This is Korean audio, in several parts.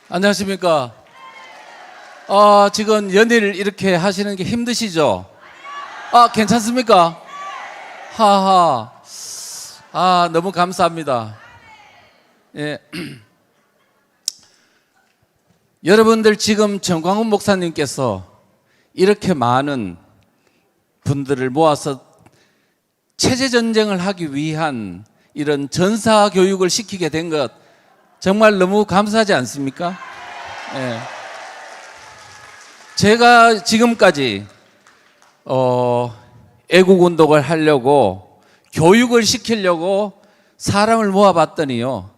안녕하십니까. 지금 연일 이렇게 하시는 게 힘드시죠? 괜찮습니까? 하하. 너무 감사합니다. 예. 여러분들 지금 정광훈 목사님께서 이렇게 많은 분들을 모아서 체제전쟁을 하기 위한 이런 전사 교육을 시키게 된 것 정말 너무 감사하지 않습니까? 예. 제가 지금까지 애국운동을 하려고 교육을 시키려고 사람을 모아봤더니요,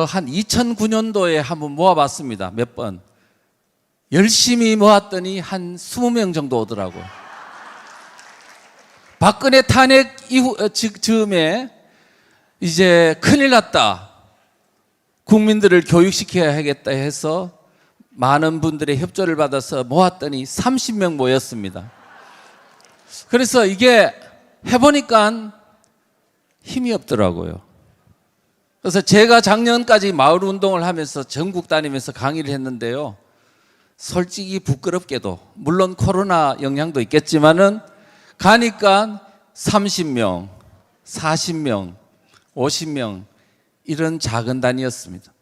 한 2009년도에 한번 모아봤습니다. 몇 번. 열심히 모았더니 한 20명 정도 오더라고요. 박근혜 탄핵 이후, 즈음에 이제 큰일 났다. 국민들을 교육시켜야 하겠다 해서 많은 분들의 협조를 받아서 모았더니 30명 모였습니다. 그래서 이게 해보니까 힘이 없더라고요. 그래서 제가 작년까지 마을 운동을 하면서 전국 다니면서 강의를 했는데요, 솔직히 부끄럽게도, 물론 코로나 영향도 있겠지만은 가니까 30명, 40명, 50명 이런 작은 단위였습니다.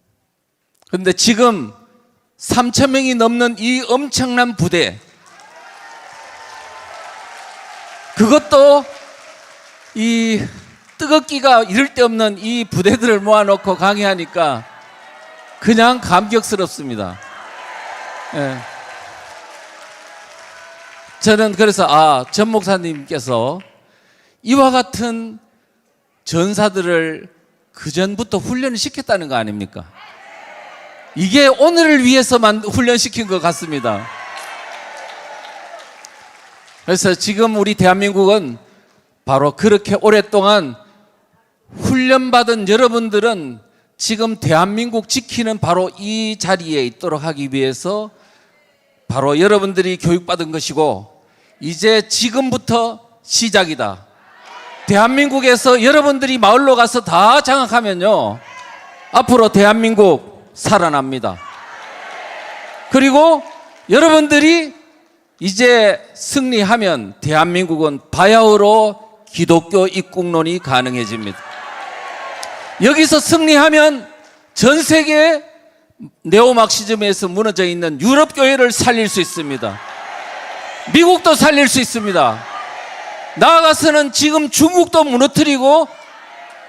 그런데 지금 3,000명이 넘는 이 엄청난 부대, 그것도 이 뜨겁기가 이를 데 없는 이 부대들을 모아놓고 강의하니까 그냥 감격스럽습니다. 예. 저는 그래서 전 목사님께서 이와 같은 전사들을 그전부터 훈련을 시켰다는 거 아닙니까? 이게 오늘을 위해서만 훈련시킨 것 같습니다. 그래서 지금 우리 대한민국은 바로 그렇게 오랫동안 훈련받은 여러분들은 지금 대한민국 지키는 바로 이 자리에 있도록 하기 위해서 바로 여러분들이 교육받은 것이고, 이제 지금부터 시작이다. 대한민국에서 여러분들이 마을로 가서 다 장악하면요, 앞으로 대한민국 살아납니다. 그리고 여러분들이 이제 승리하면 대한민국은 바야흐로 기독교 입국론이 가능해집니다. 여기서 승리하면 전 세계 네오마르크시즘에서 무너져 있는 유럽 교회를 살릴 수 있습니다. 미국도 살릴 수 있습니다. 나아가서는 지금 중국도 무너뜨리고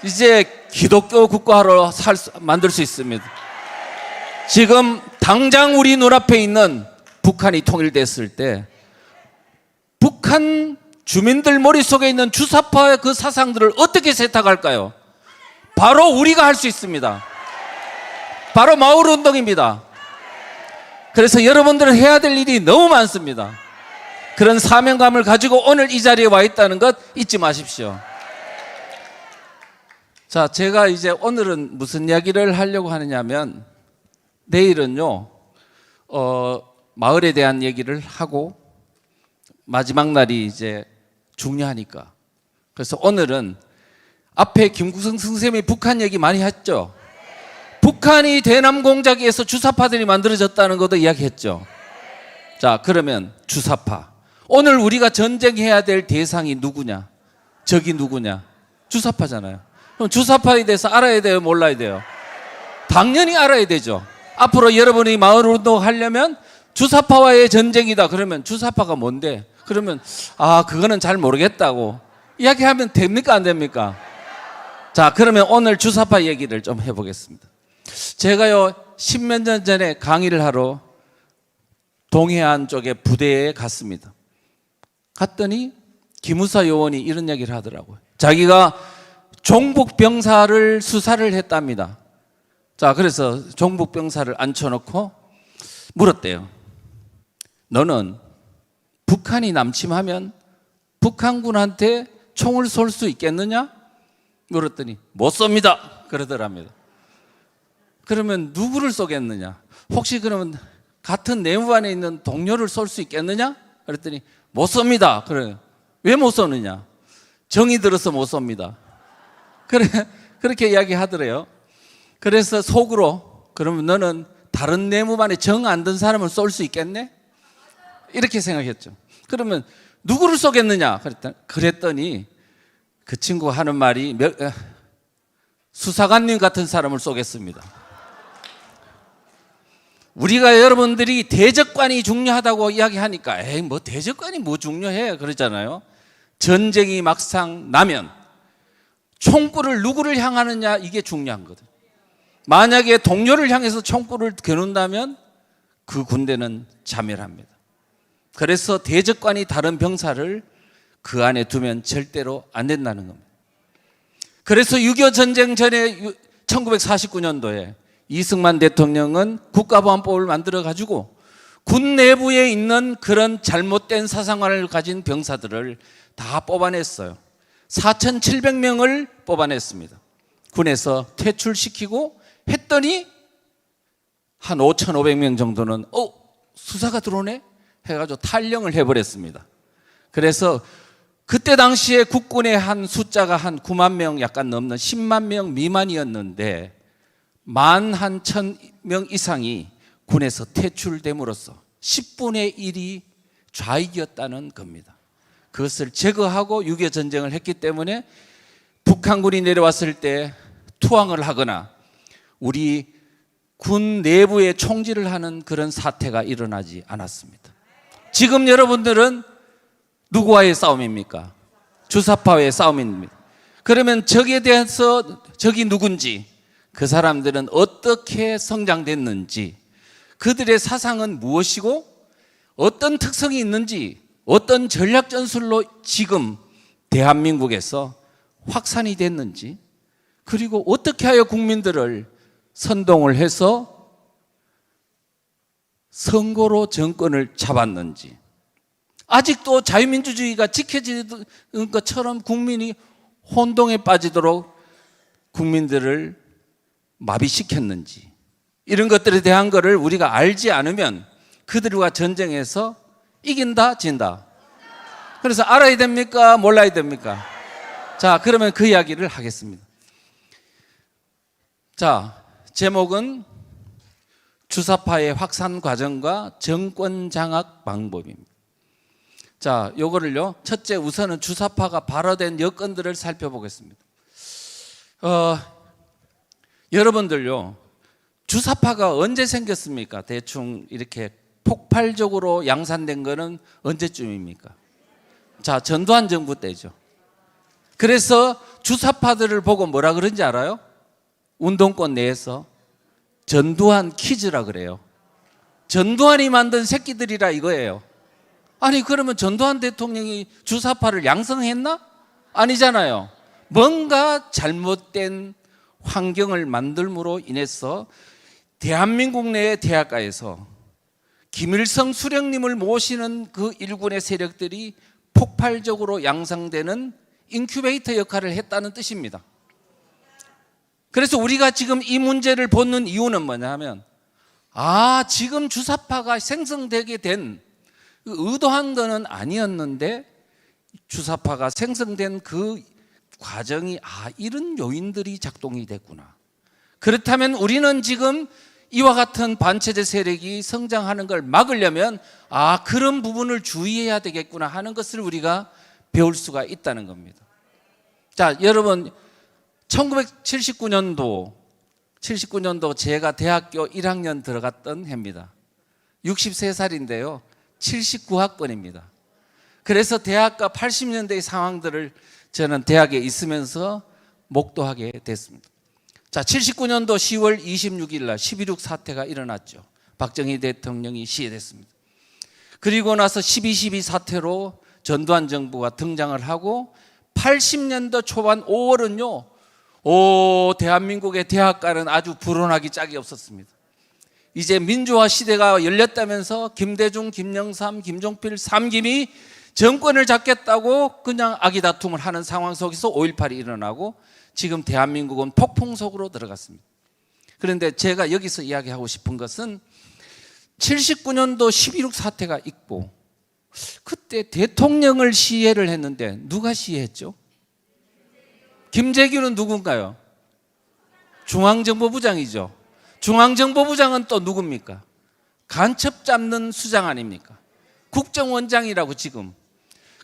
이제 기독교 국가로 만들 수 있습니다. 지금 당장 우리 눈앞에 있는 북한이 통일됐을 때 북한 주민들 머릿속에 있는 주사파의 그 사상들을 어떻게 세탁할까요? 바로 우리가 할 수 있습니다. 바로 마을운동입니다. 그래서 여러분들은 해야 될 일이 너무 많습니다. 그런 사명감을 가지고 오늘 이 자리에 와 있다는 것 잊지 마십시오. 자, 제가 이제 오늘은 무슨 이야기를 하려고 하느냐면, 내일은요, 마을에 대한 얘기를 하고 마지막 날이 이제 중요하니까. 그래서 오늘은 앞에 김구성 선생님이 북한 얘기 많이 했죠. 북한이 대남 공작에서 주사파들이 만들어졌다는 것도 이야기했죠. 자, 그러면 주사파. 오늘 우리가 전쟁해야 될 대상이 누구냐? 적이 누구냐? 주사파잖아요. 그럼 주사파에 대해서 알아야 돼요? 몰라야 돼요? 당연히 알아야 되죠. 앞으로 여러분이 마을운동 하려면 주사파와의 전쟁이다. 그러면 주사파가 뭔데? 그러면 그거는 잘 모르겠다고 이야기하면 됩니까? 안 됩니까? 자, 그러면 오늘 주사파 얘기를 좀 해보겠습니다. 제가요 10몇 년 전에 강의를 하러 동해안 쪽에 부대에 갔습니다. 갔더니 기무사 요원이 이런 얘기를 하더라고요. 자기가 종북병사를 수사를 했답니다. 자, 그래서 종북병사를 앉혀놓고 물었대요. 너는 북한이 남침하면 북한군한테 총을 쏠 수 있겠느냐? 물었더니 못 쏩니다 그러더랍니다. 그러면 누구를 쏘겠느냐? 혹시 그러면 같은 내무 안에 있는 동료를 쏠 수 있겠느냐? 그랬더니 못 쏩니다. 그래요. 왜 못 쏘느냐? 정이 들어서 못 쏩니다. 그렇게 이야기하더래요. 그래서 속으로 그러면 너는 다른 내무반에 정 안 든 사람을 쏠 수 있겠네? 이렇게 생각했죠. 그러면 누구를 쏘겠느냐? 그랬더니 그 친구가 하는 말이 수사관님 같은 사람을 쏘겠습니다. 우리가 여러분들이 대적관이 중요하다고 이야기하니까 에이 뭐 대적관이 뭐 중요해 그러잖아요. 전쟁이 막상 나면 총구를 누구를 향하느냐 이게 중요한 거든. 만약에 동료를 향해서 총구를 겨눈다면 그 군대는 자멸합니다. 그래서 대적관이 다른 병사를 그 안에 두면 절대로 안 된다는 겁니다. 그래서 6.25 전쟁 전에 1949년도에 이승만 대통령은 국가보안법을 만들어 가지고 군 내부에 있는 그런 잘못된 사상관을 가진 병사들을 다 뽑아냈어요. 4,700명을 뽑아냈습니다. 군에서 퇴출시키고 했더니 한 5,500명 정도는 수사가 들어오네 해가지고 탈영을 해버렸습니다. 그래서 그때 당시에 국군의 한 숫자가 한 9만 명 약간 넘는 10만 명 미만이었는데 11,000명 이상이 군에서 퇴출됨으로써 10분의 1이 좌익이었다는 겁니다. 그것을 제거하고 6.25 전쟁을 했기 때문에 북한군이 내려왔을 때 투항을 하거나 우리 군 내부에 총질을 하는 그런 사태가 일어나지 않았습니다. 지금 여러분들은 누구와의 싸움입니까? 주사파와의 싸움입니다. 그러면 적에 대해서 적이 누군지, 그 사람들은 어떻게 성장됐는지, 그들의 사상은 무엇이고 어떤 특성이 있는지, 어떤 전략 전술로 지금 대한민국에서 확산이 됐는지, 그리고 어떻게 하여 국민들을 선동을 해서 선거로 정권을 잡았는지, 아직도 자유민주주의가 지켜지는 것처럼 국민이 혼동에 빠지도록 국민들을 마비시켰는지, 이런 것들에 대한 것을 우리가 알지 않으면 그들과 전쟁에서 이긴다 진다. 그래서 알아야 됩니까? 몰라야 됩니까? 자, 그러면 그 이야기를 하겠습니다. 자, 제목은 주사파의 확산 과정과 정권 장악 방법입니다. 자, 요거를요, 첫째 우선은 주사파가 발화된 여건들을 살펴보겠습니다. 여러분들요, 주사파가 언제 생겼습니까? 대충 이렇게 폭발적으로 양산된 거는 언제쯤입니까? 자, 전두환 정부 때죠. 그래서 주사파들을 보고 뭐라 그런지 알아요? 운동권 내에서 전두환 키즈라 그래요. 전두환이 만든 새끼들이라 이거예요. 아니, 그러면 전두환 대통령이 주사파를 양성했나? 아니잖아요. 뭔가 잘못된 환경을 만들므로 인해서 대한민국 내의 대학가에서 김일성 수령님을 모시는 그 일군의 세력들이 폭발적으로 양성되는 인큐베이터 역할을 했다는 뜻입니다. 그래서 우리가 지금 이 문제를 보는 이유는 뭐냐 하면, 지금 주사파가 생성되게 된, 의도한 것은 아니었는데 주사파가 생성된 그 과정이 이런 요인들이 작동이 됐구나. 그렇다면 우리는 지금 이와 같은 반체제 세력이 성장하는 걸 막으려면 그런 부분을 주의해야 되겠구나 하는 것을 우리가 배울 수가 있다는 겁니다. 자, 여러분, 1979년도 제가 대학교 1학년 들어갔던 해입니다. 63살인데요 79학번입니다 그래서 대학가 80년대의 상황들을 저는 대학에 있으면서 목도하게 됐습니다. 자, 79년도 10월 26일 날 11.6 사태가 일어났죠. 박정희 대통령이 시해됐습니다. 그리고 나서 12.12 사태로 전두환 정부가 등장을 하고 80년도 초반 5월은요 대한민국의 대학가는 아주 불온하기 짝이 없었습니다. 이제 민주화 시대가 열렸다면서 김대중, 김영삼, 김종필 3김이 정권을 잡겠다고 그냥 아기다툼을 하는 상황 속에서 5.18이 일어나고 지금 대한민국은 폭풍 속으로 들어갔습니다. 그런데 제가 여기서 이야기하고 싶은 것은 79년도 12.6 사태가 있고 그때 대통령을 시해를 했는데 누가 시해했죠? 김재규는 누군가요? 중앙정보부장이죠. 중앙정보부장은 또 누굽니까? 간첩 잡는 수장 아닙니까? 국정원장이라고. 지금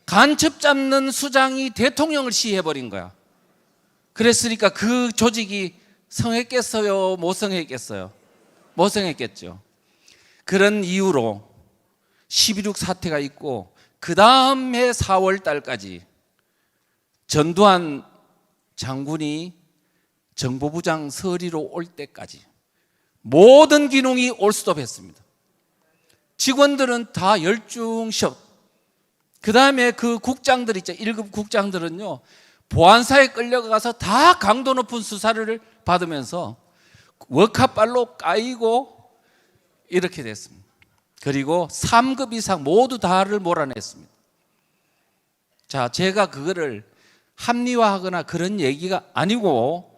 간첩 잡는 수장이 대통령을 시해버린 거야. 그랬으니까 그 조직이 성했겠어요? 못 성했겠어요? 못 성했겠죠. 그런 이유로 12.6 사태가 있고, 그 다음 해 4월 달까지 전두환 장군이 정보부장 서리로 올 때까지 모든 기능이 올스톱했습니다. 직원들은 다 열중셔. 그 다음에 그 국장들 있죠. 1급 국장들은요, 보안사에 끌려가서 다 강도 높은 수사를 받으면서 워카발로 까이고 이렇게 됐습니다. 그리고 3급 이상 모두 다를 몰아냈습니다. 자, 제가 그거를 합리화하거나 그런 얘기가 아니고,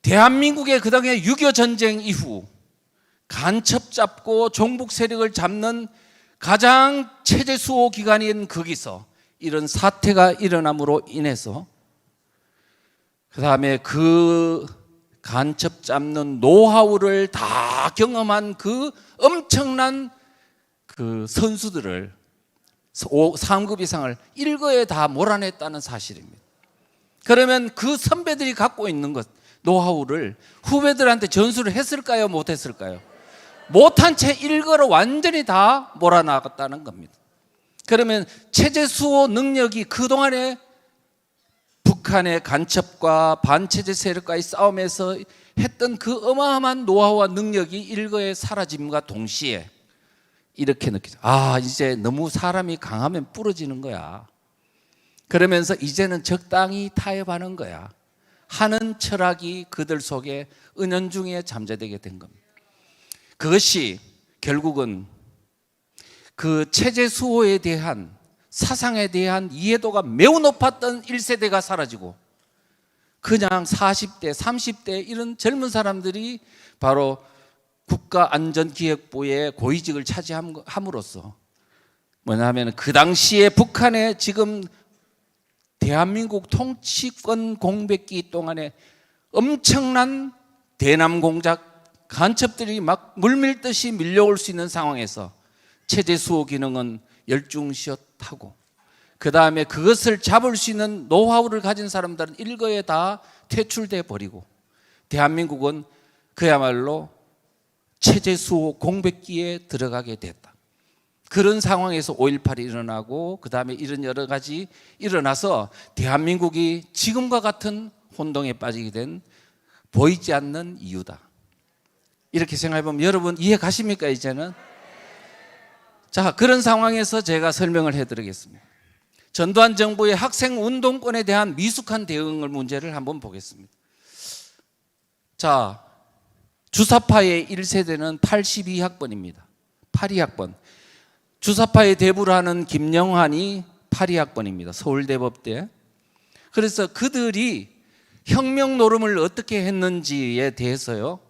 대한민국의 그 당시에 6.25 전쟁 이후 간첩 잡고 종북 세력을 잡는 가장 체제 수호 기관인 거기서 이런 사태가 일어남으로 인해서, 그 다음에 그 간첩 잡는 노하우를 다 경험한 그 엄청난 그 선수들을 3급 이상을 일거에 다 몰아냈다는 사실입니다. 그러면 그 선배들이 갖고 있는 것, 노하우를 후배들한테 전수를 했을까요? 못했을까요? 못한 채 일거로 완전히 다 몰아나갔다는 겁니다. 그러면 체제 수호 능력이 그동안에 북한의 간첩과 반체제 세력과의 싸움에서 했던 그 어마어마한 노하우와 능력이 일거에 사라짐과 동시에 이렇게 느끼죠. 아, 이제 너무 사람이 강하면 부러지는 거야. 그러면서 이제는 적당히 타협하는 거야 하는 철학이 그들 속에 은연중에 잠재되게 된 겁니다. 그것이 결국은 그 체제 수호에 대한 사상에 대한 이해도가 매우 높았던 1세대가 사라지고, 그냥 40대, 30대 이런 젊은 사람들이 바로 국가안전기획부의 고위직을 차지함으로써 뭐냐면, 그 당시에 북한의 지금 대한민국 통치권 공백기 동안에 엄청난 대남 공작, 간첩들이 막 물밀듯이 밀려올 수 있는 상황에서 체제 수호 기능은 열중시었하고, 그 다음에 그것을 잡을 수 있는 노하우를 가진 사람들은 일거에 다 퇴출돼 버리고, 대한민국은 그야말로 체제 수호 공백기에 들어가게 됐다. 그런 상황에서 5.18이 일어나고, 그 다음에 이런 여러 가지 일어나서 대한민국이 지금과 같은 혼동에 빠지게 된 보이지 않는 이유다. 이렇게 생각해보면 여러분 이해 가십니까? 이제는. 자, 그런 상황에서 제가 설명을 해드리겠습니다. 전두환 정부의 학생 운동권에 대한 미숙한 대응을 문제를 한번 보겠습니다. 자, 주사파의 1세대는 82학번입니다. 82학번. 주사파의 대부를 하는 김영환이 82학번입니다. 서울대법대. 그래서 그들이 혁명 노름을 어떻게 했는지에 대해서요,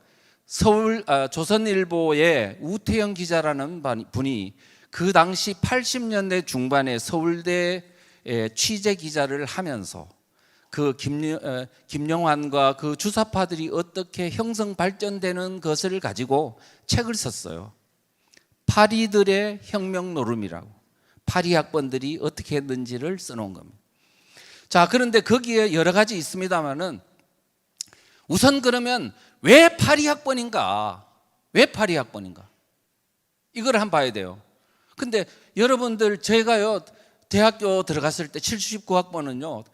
조선일보의 우태영 기자라는 분이 그 당시 80년대 중반에 서울대에 취재 기자를 하면서 그 김영환과 그 주사파들이 어떻게 형성 발전되는 것을 가지고 책을 썼어요. 파리들의 혁명 노름이라고. 파리학번들이 어떻게 했는지를 써놓은 겁니다. 자, 그런데 거기에 여러 가지 있습니다만은, 우선 그러면 왜 파리학번인가? 왜 파리학번인가? 이걸 한번 봐야 돼요. 근데 여러분들, 제가요 대학교 들어갔을 때 79학번은요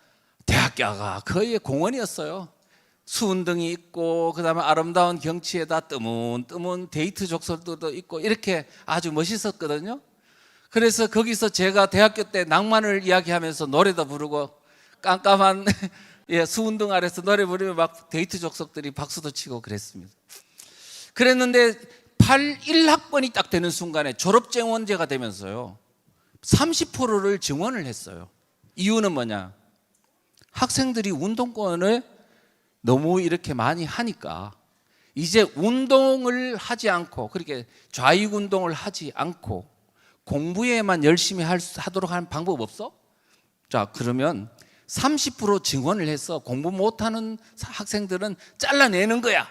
대학교가 거의 공원이었어요. 수운등이 있고, 그 다음에 아름다운 경치에다 뜨문뜨문 데이트 족설도 있고, 이렇게 아주 멋있었거든요. 그래서 거기서 제가 대학교 때 낭만을 이야기하면서 노래도 부르고, 깜깜한 수운등 아래서 노래 부르면 막 데이트 족속들이 박수도 치고 그랬습니다. 그랬는데 81학번이 딱 되는 순간에 졸업증원제가 되면서요 30%를 증원을 했어요. 이유는 뭐냐? 학생들이 운동권을 너무 이렇게 많이 하니까 이제 운동을 하지 않고, 그렇게 좌익 운동을 하지 않고 공부에만 열심히 하도록 하는 방법 없어? 자, 그러면 30% 증원을 해서 공부 못하는 학생들은 잘라내는 거야.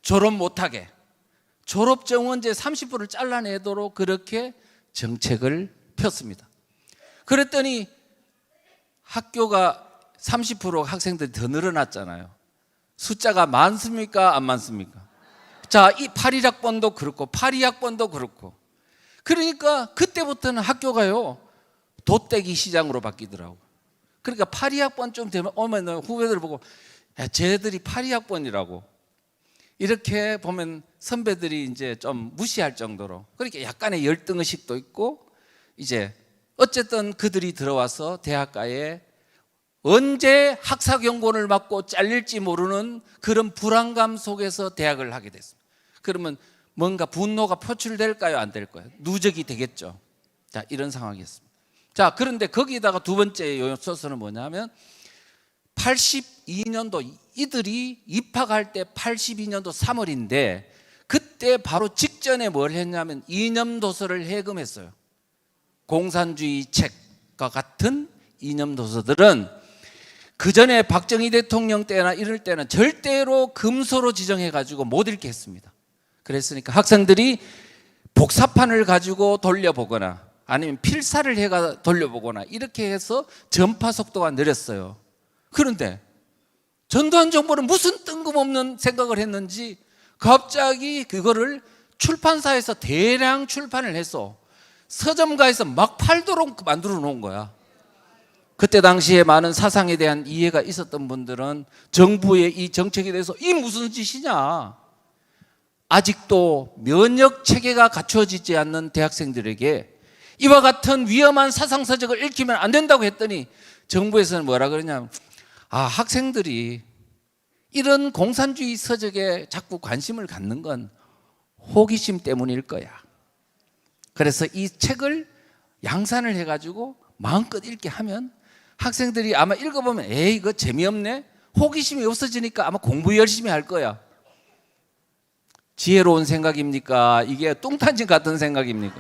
졸업 못하게. 졸업 정원제 30%를 잘라내도록 그렇게 정책을 폈습니다. 그랬더니 학교가 30% 학생들이 더 늘어났잖아요. 숫자가 많습니까? 안 많습니까? 자, 이 81학번도 그렇고 82학번도 그렇고, 그러니까 그때부터는 학교가요 돛대기 시장으로 바뀌더라고요. 그러니까 82학번쯤 되면 오면 후배들 보고 야, 쟤들이 82학번이라고 이렇게 보면 선배들이 이제 좀 무시할 정도로, 그렇게 약간의 열등의식도 있고, 이제 어쨌든 그들이 들어와서 대학가에 언제 학사경고를 맞고 잘릴지 모르는 그런 불안감 속에서 대학을 하게 됐습니다. 그러면 뭔가 분노가 표출될까요? 안 될까요? 누적이 되겠죠. 자, 이런 상황이었습니다. 자, 그런데 거기다가 두 번째 요소는 뭐냐면 82년도 이들이 입학할 때 82년도 3월인데 그때 바로 직전에 뭘 했냐면 이념도서를 해금했어요. 공산주의 책과 같은 이념도서들은 그 전에 박정희 대통령 때나 이럴 때는 절대로 금소로 지정해가지고 못 읽게 했습니다. 그랬으니까 학생들이 복사판을 가지고 돌려보거나 아니면 필사를 해가 돌려보거나 이렇게 해서 전파 속도가 느렸어요. 그런데 전두환 정부는 무슨 뜬금없는 생각을 했는지 갑자기 그거를 출판사에서 대량 출판을 해서 서점가에서 막 팔도록 만들어 놓은 거야. 그때 당시에 많은 사상에 대한 이해가 있었던 분들은 정부의 이 정책에 대해서 이 무슨 짓이냐, 아직도 면역 체계가 갖춰지지 않는 대학생들에게 이와 같은 위험한 사상서적을 읽히면 안 된다고 했더니 정부에서는 뭐라 그러냐면 학생들이 이런 공산주의 서적에 자꾸 관심을 갖는 건 호기심 때문일 거야. 그래서 이 책을 양산을 해가지고 마음껏 읽게 하면 학생들이 아마 읽어보면 에이 이거 재미없네, 호기심이 없어지니까 아마 공부 열심히 할 거야. 지혜로운 생각입니까? 이게 뚱딴지 같은 생각입니까?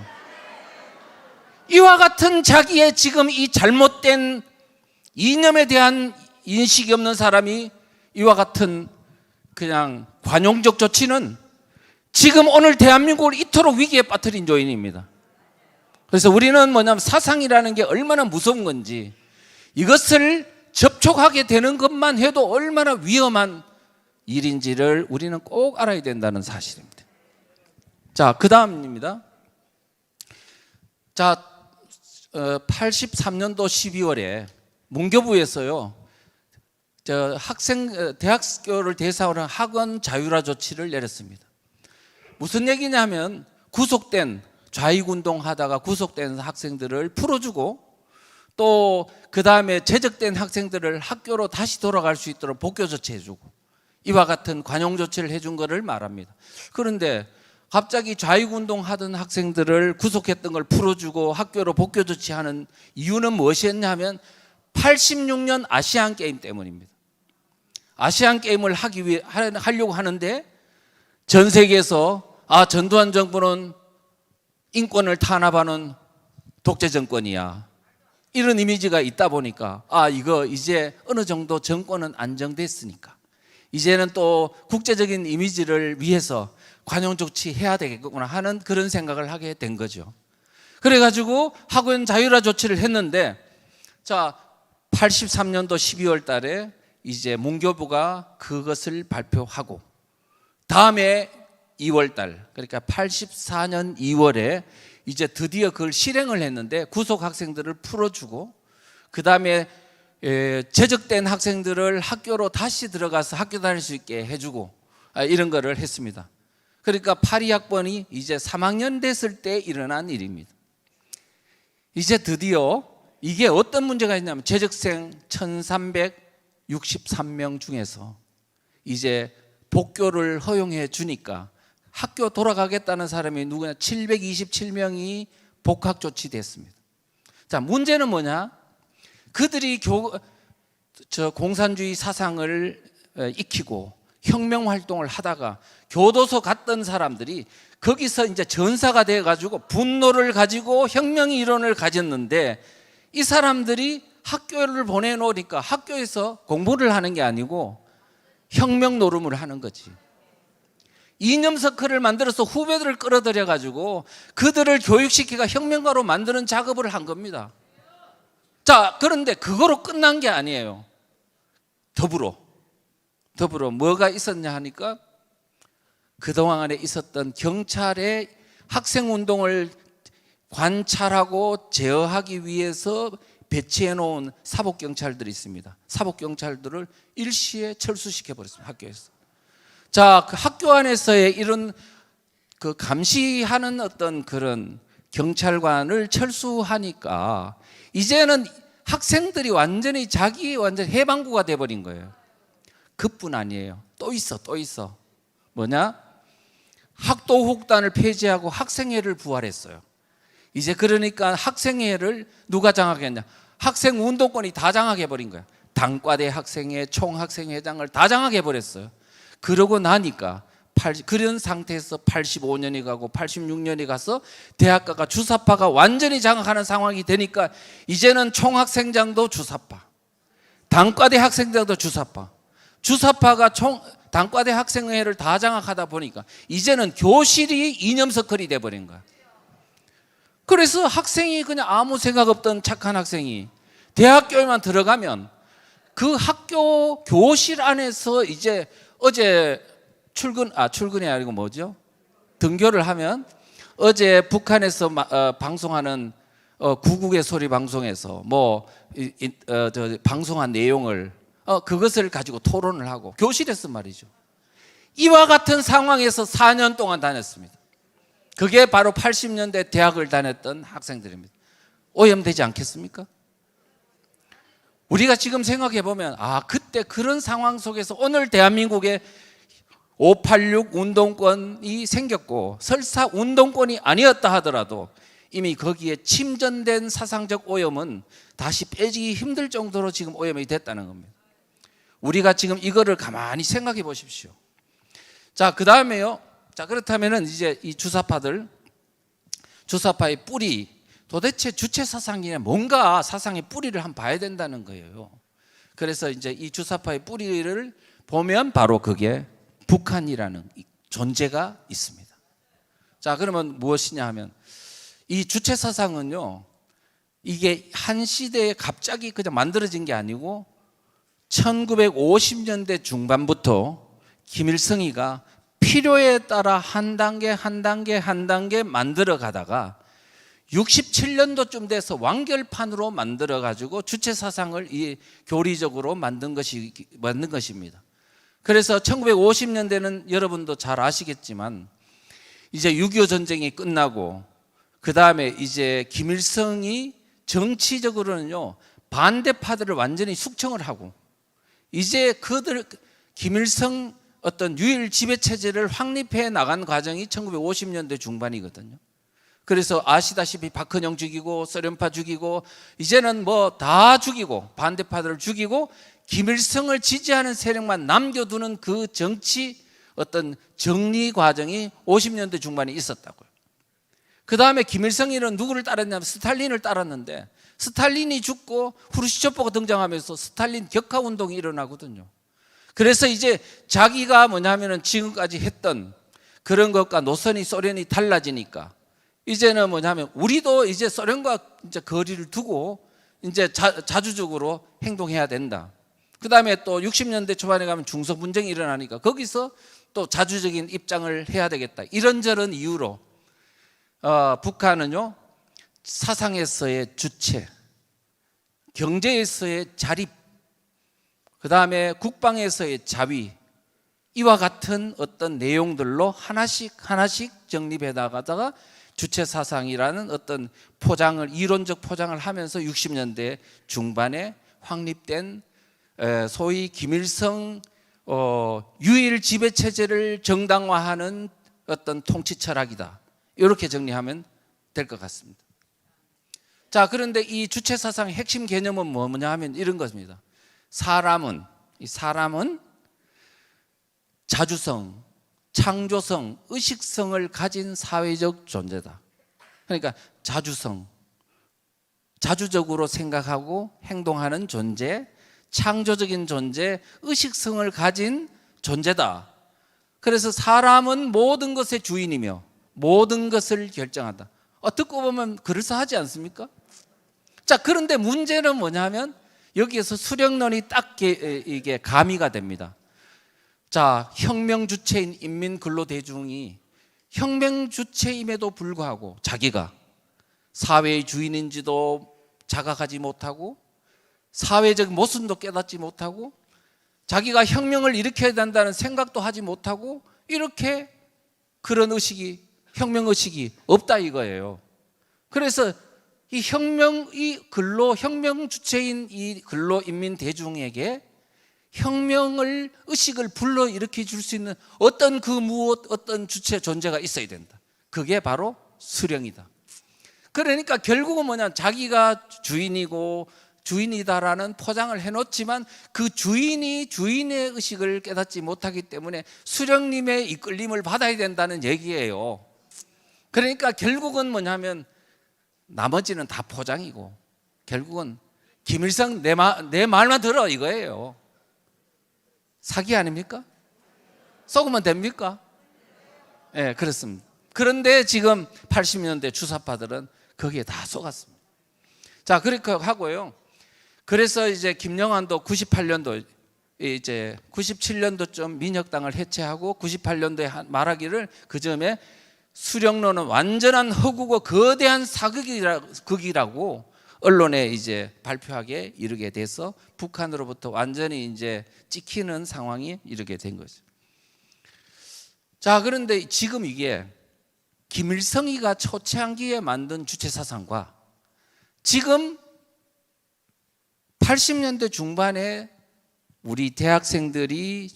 이와 같은 자기의 지금 이 잘못된 이념에 대한 인식이 없는 사람이 이와 같은 그냥 관용적 조치는 지금 오늘 대한민국을 이토록 위기에 빠뜨린 요인입니다. 그래서 우리는 뭐냐면 사상이라는 게 얼마나 무서운 건지, 이것을 접촉하게 되는 것만 해도 얼마나 위험한 일인지를 우리는 꼭 알아야 된다는 사실입니다. 자, 그 다음입니다. 자, 83년도 12월에 문교부에서요, 대학교를 대상으로 학원 자율화 조치를 내렸습니다. 무슨 얘기냐면 구속된 좌익운동 하다가 구속된 학생들을 풀어주고 또 그 다음에 제적된 학생들을 학교로 다시 돌아갈 수 있도록 복교 조치해주고 이와 같은 관용 조치를 해준 것을 말합니다. 그런데 갑자기 좌익운동 하던 학생들을 구속했던 걸 풀어주고 학교로 복교 조치하는 이유는 무엇이었냐면 86년 아시안 게임 때문입니다. 아시안 게임을 하려고 하는데 전 세계에서 전두환 정부는 인권을 탄압하는 독재 정권이야, 이런 이미지가 있다 보니까 이거 이제 어느 정도 정권은 안정됐으니까 이제는 또 국제적인 이미지를 위해서 관용 조치해야 되겠구나 하는 그런 생각을 하게 된 거죠. 그래가지고 학원 자율화 조치를 했는데, 자, 83년도 12월 달에 이제 문교부가 그것을 발표하고 다음에 2월 달, 그러니까 84년 2월에 이제 드디어 그걸 실행을 했는데 구속 학생들을 풀어주고 그 다음에 제적된 학생들을 학교로 다시 들어가서 학교 다닐 수 있게 해주고 이런 거를 했습니다. 그러니까 82학번이 이제 3학년 됐을 때 일어난 일입니다. 이제 드디어 이게 어떤 문제가 있냐면 재적생 1363명 중에서 이제 복교를 허용해 주니까 학교 돌아가겠다는 사람이 누구냐? 727명이 복학 조치됐습니다. 자, 문제는 뭐냐? 그들이 공산주의 사상을 익히고 혁명 활동을 하다가 교도소 갔던 사람들이 거기서 이제 전사가 돼가지고 분노를 가지고 혁명 이론을 가졌는데 이 사람들이 학교를 보내놓으니까 학교에서 공부를 하는 게 아니고 혁명 노름을 하는 거지. 이념 서클을 만들어서 후배들을 끌어들여 가지고 그들을 교육시키가 혁명가로 만드는 작업을 한 겁니다. 자, 그런데 그거로 끝난 게 아니에요. 더불어 뭐가 있었냐 하니까 그동안에 있었던 경찰의 학생운동을 관찰하고 제어하기 위해서 배치해 놓은 사복경찰들이 있습니다. 사복경찰들을 일시에 철수시켜 버렸습니다. 학교에서. 자, 그 학교 안에서의 이런 그 감시하는 어떤 그런 경찰관을 철수하니까 이제는 학생들이 완전히 완전 해방구가 돼버린 거예요. 그뿐 아니에요. 또 있어. 뭐냐? 학도혹단을 폐지하고 학생회를 부활했어요. 이제 그러니까 학생회를 누가 장악했냐? 학생운동권이 다 장악해버린 거야. 당과대 학생회, 총학생회장을 다 장악해버렸어요. 그러고 나니까 그런 상태에서 85년이 가고 86년이 가서 대학가가 주사파가 완전히 장악하는 상황이 되니까 이제는 총학생장도 주사파, 당과대 학생장도 주사파가 당과대 학생회를 다 장악하다 보니까 이제는 교실이 이념서클이 돼버린 거야. 그래서 학생이 그냥 아무 생각 없던 착한 학생이 대학교에만 들어가면 그 학교 교실 안에서 이제 어제 출근이 아니고 뭐죠? 등교를 하면 어제 북한에서 방송하는 구국의 소리 방송에서 방송한 내용을 그것을 가지고 토론을 하고 교실에서 말이죠. 이와 같은 상황에서 4년 동안 다녔습니다. 그게 바로 80년대 대학을 다녔던 학생들입니다. 오염되지 않겠습니까? 우리가 지금 생각해 보면 그때 그런 상황 속에서 오늘 대한민국에 586 운동권이 생겼고 설사 운동권이 아니었다 하더라도 이미 거기에 침전된 사상적 오염은 다시 빼지기 힘들 정도로 지금 오염이 됐다는 겁니다. 우리가 지금 이거를 가만히 생각해 보십시오. 자, 그 다음에요. 자, 그렇다면은 이제 이 주사파의 뿌리, 도대체 주체 사상이냐, 뭔가 사상의 뿌리를 한번 봐야 된다는 거예요. 그래서 이제 이 주사파의 뿌리를 보면 바로 그게 북한이라는 존재가 있습니다. 자, 그러면 무엇이냐 하면 이 주체 사상은요, 이게 한 시대에 갑자기 그냥 만들어진 게 아니고 1950년대 중반부터 김일성이가 필요에 따라 한 단계 만들어 가다가 67년도쯤 돼서 완결판으로 만들어 가지고 주체 사상을 교리적으로 만든 것입니다. 그래서 1950년대는 여러분도 잘 아시겠지만 이제 6.25 전쟁이 끝나고 그 다음에 이제 김일성이 정치적으로는요 반대파들을 완전히 숙청을 하고 이제 김일성 어떤 유일 지배 체제를 확립해 나간 과정이 1950년대 중반이거든요. 그래서 아시다시피 박헌영 죽이고 소련파 죽이고 이제는 뭐 다 죽이고 반대파들을 죽이고 김일성을 지지하는 세력만 남겨두는 그 정치 어떤 정리 과정이 50년대 중반에 있었다고요. 그 다음에 김일성이는 누구를 따랐냐면 스탈린을 따랐는데 스탈린이 죽고 후르시초프가 등장하면서 스탈린 격하 운동이 일어나거든요. 그래서 이제 자기가 뭐냐면은 지금까지 했던 그런 것과 노선이 소련이 달라지니까 이제는 뭐냐면 우리도 이제 소련과 이제 거리를 두고 이제 자주적으로 행동해야 된다. 그 다음에 또 60년대 초반에 가면 중서 분쟁이 일어나니까 거기서 또 자주적인 입장을 해야 되겠다. 이런저런 이유로 북한은요 사상에서의 주체, 경제에서의 자립, 그 다음에 국방에서의 자위, 이와 같은 어떤 내용들로 하나씩 정립해 나가다가 주체 사상이라는 어떤 이론적 포장을 하면서 60년대 중반에 확립된 소위 김일성 유일 지배 체제를 정당화하는 어떤 통치 철학이다. 이렇게 정리하면 될 것 같습니다. 자, 그런데 이 주체 사상의 핵심 개념은 뭐냐 하면 이런 것입니다. 사람은 자주성, 창조성, 의식성을 가진 사회적 존재다. 그러니까 자주적으로 생각하고 행동하는 존재, 창조적인 존재, 의식성을 가진 존재다. 그래서 사람은 모든 것의 주인이며 모든 것을 결정한다. 듣고 보면 그럴싸하지 않습니까? 자, 그런데 문제는 뭐냐면 여기에서 수령론이 딱 이게 가미가 됩니다. 자, 혁명 주체인 인민근로대중이 혁명 주체임에도 불구하고 자기가 사회의 주인인지도 자각하지 못하고 사회적 모순도 깨닫지 못하고 자기가 혁명을 일으켜야 된다는 생각도 하지 못하고 이렇게 그런 의식이, 혁명 의식이 없다 이거예요. 그래서 이 혁명 주체인 이 근로인민 대중에게 혁명을 의식을 불러 일으켜 줄 수 있는 어떤 어떤 주체 존재가 있어야 된다. 그게 바로 수령이다. 그러니까 결국은 뭐냐, 자기가 주인이다라는 포장을 해놓지만 그 주인이 주인의 의식을 깨닫지 못하기 때문에 수령님의 이끌림을 받아야 된다는 얘기예요. 그러니까 결국은 뭐냐면 나머지는 다 포장이고 결국은 김일성 내 말만 들어 이거예요. 사기 아닙니까? 속으면 됩니까? 네, 그렇습니다. 그런데 지금 80년대 주사파들은 거기에 다 속았습니다. 자, 그렇게 하고요. 그래서 이제 김영환도 98년도 이제 97년도쯤 민혁당을 해체하고 98년도에 말하기를 그 점에 수령론은 완전한 허구고 거대한 사극이라고 언론에 이제 발표하게 이르게 돼서 북한으로부터 완전히 이제 찍히는 상황이 이르게 된 거죠. 자, 그런데 지금 이게 김일성이가 초창기에 만든 주체 사상과 지금 80년대 중반에 우리 대학생들이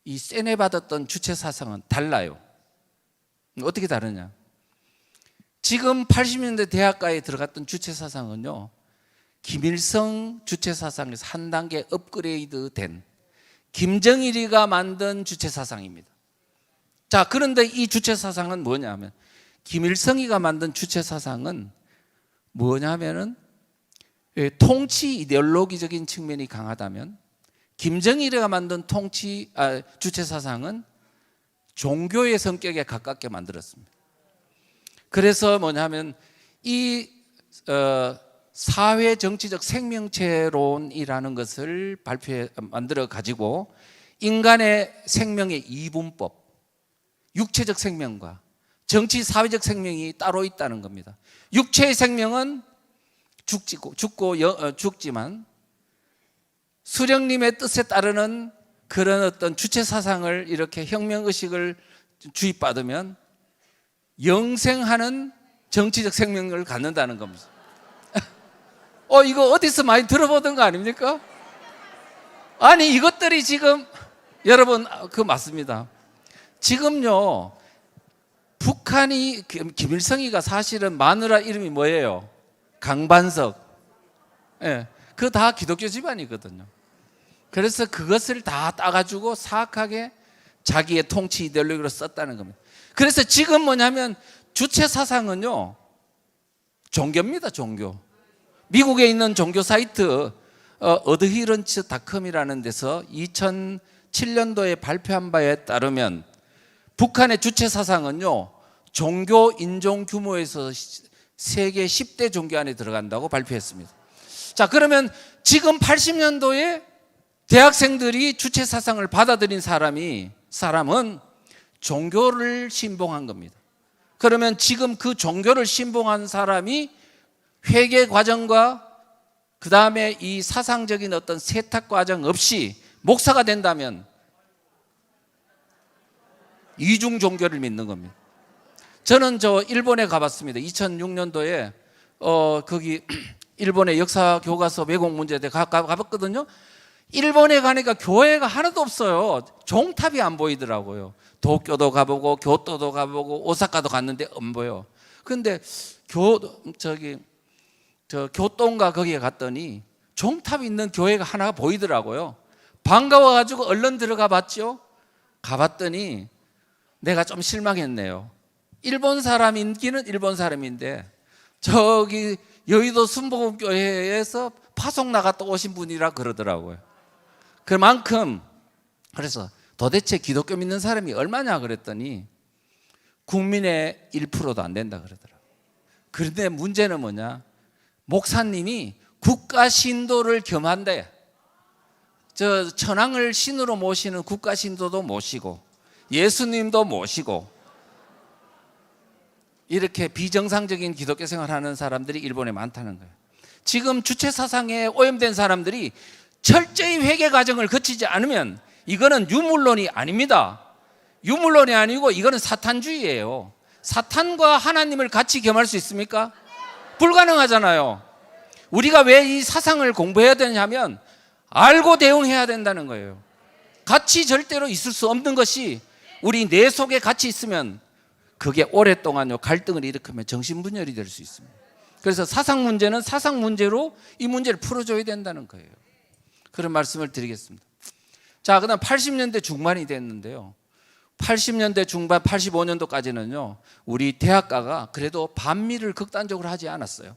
이 세뇌받았던 주체 사상은 달라요. 어떻게 다르냐? 지금 80년대 대학가에 들어갔던 주체 사상은요, 김일성 주체 사상에서 한 단계 업그레이드 된 김정일이가 만든 주체 사상입니다. 자, 그런데 이 주체 사상은 뭐냐면 김일성이가 만든 주체 사상은 뭐냐면은 통치 이데올로기적인 측면이 강하다면 김정일이가 만든 주체 사상은 종교의 성격에 가깝게 만들었습니다. 그래서 뭐냐면 이 사회 정치적 생명체론이라는 것을 만들어 가지고 인간의 생명의 이분법, 육체적 생명과 정치 사회적 생명이 따로 있다는 겁니다. 육체의 생명은 죽지만 수령님의 뜻에 따르는 그런 어떤 주체 사상을 이렇게 혁명 의식을 주입받으면 영생하는 정치적 생명을 갖는다는 겁니다. 이거 어디서 많이 들어보던 거 아닙니까? 아니, 이것들이 지금 여러분 맞습니다. 지금요, 북한이 김일성이가 사실은 마누라 이름이 뭐예요? 강반석. 예, 그거 다 기독교 집안이거든요. 그래서 그것을 다 따가지고 사악하게 자기의 통치 이데올로기로 썼다는 겁니다. 그래서 지금 뭐냐면 주체 사상은요, 종교입니다. 종교. 미국에 있는 종교 사이트 어드히런츠닷컴이라는 데서 2007년도에 발표한 바에 따르면 북한의 주체 사상은요, 종교 인종 규모에서 세계 10대 종교 안에 들어간다고 발표했습니다. 자, 그러면 지금 80년도에 대학생들이 주체 사상을 받아들인 사람은 종교를 신봉한 겁니다. 그러면 지금 그 종교를 신봉한 사람이 회개 과정과 그 다음에 이 사상적인 어떤 세탁 과정 없이 목사가 된다면 이중 종교를 믿는 겁니다. 저는 일본에 가봤습니다. 2006년도에 거기 일본의 역사 교과서 왜곡 문제에 가봤거든요. 일본에 가니까 교회가 하나도 없어요. 종탑이 안 보이더라고요. 도쿄도 가보고 교토도 가보고 오사카도 갔는데 안 보여. 그런데 교토인가 거기에 갔더니 종탑이 있는 교회가 하나가 보이더라고요. 반가워가지고 얼른 들어가 봤죠. 가봤더니 내가 좀 실망했네요. 일본 사람인기는 일본 사람인데 여의도 순복음교회에서 파송 나갔다 오신 분이라 그러더라고요. 그만큼 그래서 도대체 기독교 믿는 사람이 얼마냐 그랬더니 국민의 1%도 안 된다 그러더라고요. 그런데 문제는 뭐냐? 목사님이 국가 신도를 겸한대. 저 천황을 신으로 모시는 국가 신도도 모시고 예수님도 모시고 이렇게 비정상적인 기독교 생활하는 사람들이 일본에 많다는 거예요. 지금 주체 사상에 오염된 사람들이 철저히 회개 과정을 거치지 않으면 이거는 유물론이 아닙니다. 유물론이 아니고 이거는 사탄주의예요. 사탄과 하나님을 같이 겸할 수 있습니까? 불가능하잖아요. 우리가 왜 이 사상을 공부해야 되냐면 알고 대응해야 된다는 거예요. 같이 절대로 있을 수 없는 것이 우리 뇌 속에 같이 있으면 그게 오랫동안 갈등을 일으키면 정신분열이 될 수 있습니다. 그래서 사상 문제는 사상 문제로 이 문제를 풀어줘야 된다는 거예요. 그런 말씀을 드리겠습니다. 자, 그다음 80년대 중반이 됐는데요. 80년대 중반 85년도까지는요 우리 대학가가 그래도 반미를 극단적으로 하지 않았어요.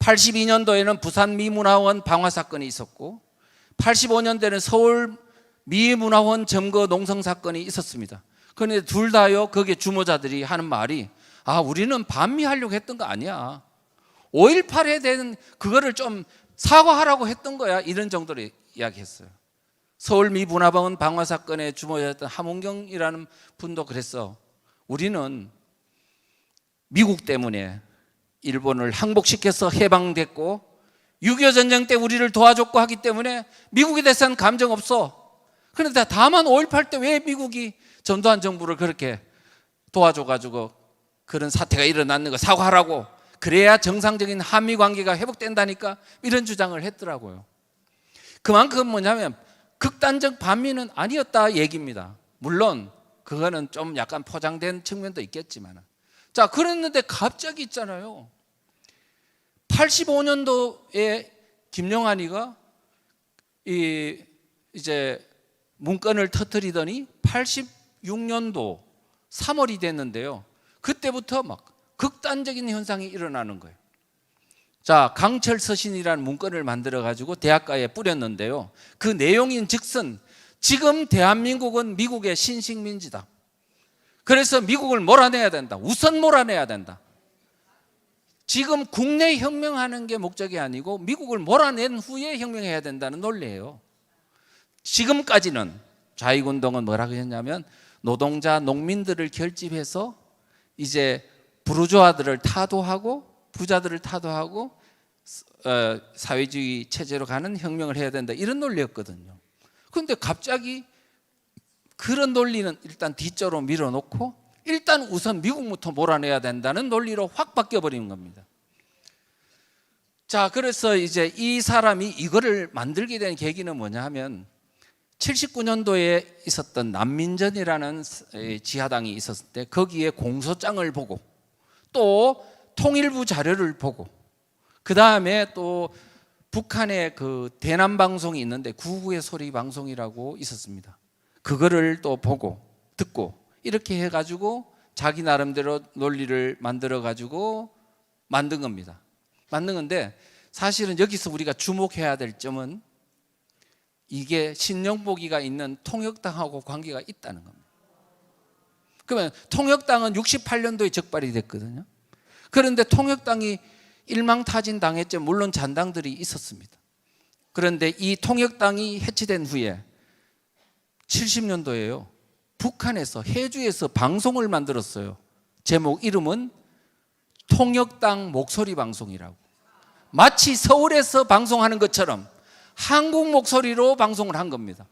82년도에는 부산 미문화원 방화 사건이 있었고 85년대는 서울 미문화원 점거 농성 사건이 있었습니다. 그런데 둘 다요 거기에 주모자들이 하는 말이 우리는 반미하려고 했던 거 아니야. 5.18에 대한 그거를 좀 사과하라고 했던 거야. 이런 정도로 이야기했어요. 서울 미문화원 방화 사건의 주모자였던 함은경이라는 분도 그랬어. 우리는 미국 때문에 일본을 항복시켜서 해방됐고 6.25 전쟁 때 우리를 도와줬고 하기 때문에 미국에 대해서는 감정 없어. 그런데 다만 5.18 때 왜 미국이 전두환 정부를 그렇게 도와줘가지고 그런 사태가 일어났는 거 사과하라고. 그래야 정상적인 한미 관계가 회복된다니까 이런 주장을 했더라고요. 그만큼 뭐냐면 극단적 반미는 아니었다 얘기입니다. 물론 그거는 좀 약간 포장된 측면도 있겠지만. 자, 그랬는데 갑자기 있잖아요. 85년도에 김영환이가 이제 문건을 터뜨리더니 86년도 3월이 됐는데요. 그때부터 막 극단적인 현상이 일어나는 거예요. 자, 강철 서신이라는 문건을 만들어 가지고 대학가에 뿌렸는데요. 그 내용인 즉슨 지금 대한민국은 미국의 신식민지다. 그래서 미국을 몰아내야 된다. 우선 몰아내야 된다. 지금 국내 혁명하는 게 목적이 아니고 미국을 몰아낸 후에 혁명해야 된다는 논리예요. 지금까지는 좌익운동은 뭐라고 했냐면 노동자, 농민들을 결집해서 이제 부르주아들을 타도하고 부자들을 타도하고 사회주의 체제로 가는 혁명을 해야 된다. 이런 논리였거든요. 그런데 갑자기 그런 논리는 일단 뒷전으로 밀어놓고 일단 우선 미국부터 몰아내야 된다는 논리로 확 바뀌어버리는 겁니다. 자, 그래서 이제 이 사람이 이거를 만들게 된 계기는 뭐냐 하면 79년도에 있었던 난민전이라는 지하당이 있었을 때 거기에 공소장을 보고 또 통일부 자료를 보고 그 다음에 또 북한의 그 대남방송이 있는데 구구의 소리 방송이라고 있었습니다. 그거를 또 보고 듣고 이렇게 해가지고 자기 나름대로 논리를 만들어가지고 만든 겁니다. 만든 건데 사실은 여기서 우리가 주목해야 될 점은 이게 신영복이가 있는 통역당하고 관계가 있다는 겁니다. 그러면 통역당은 68년도에 적발이 됐거든요. 그런데 통역당이 일망타진 당했죠. 물론 잔당들이 있었습니다. 그런데 이 통역당이 해체된 후에 70년도에요. 북한에서 해주에서 방송을 만들었어요. 제목 이름은 통역당 목소리 방송이라고. 마치 서울에서 방송하는 것처럼 한국 목소리로 방송을 한 겁니다.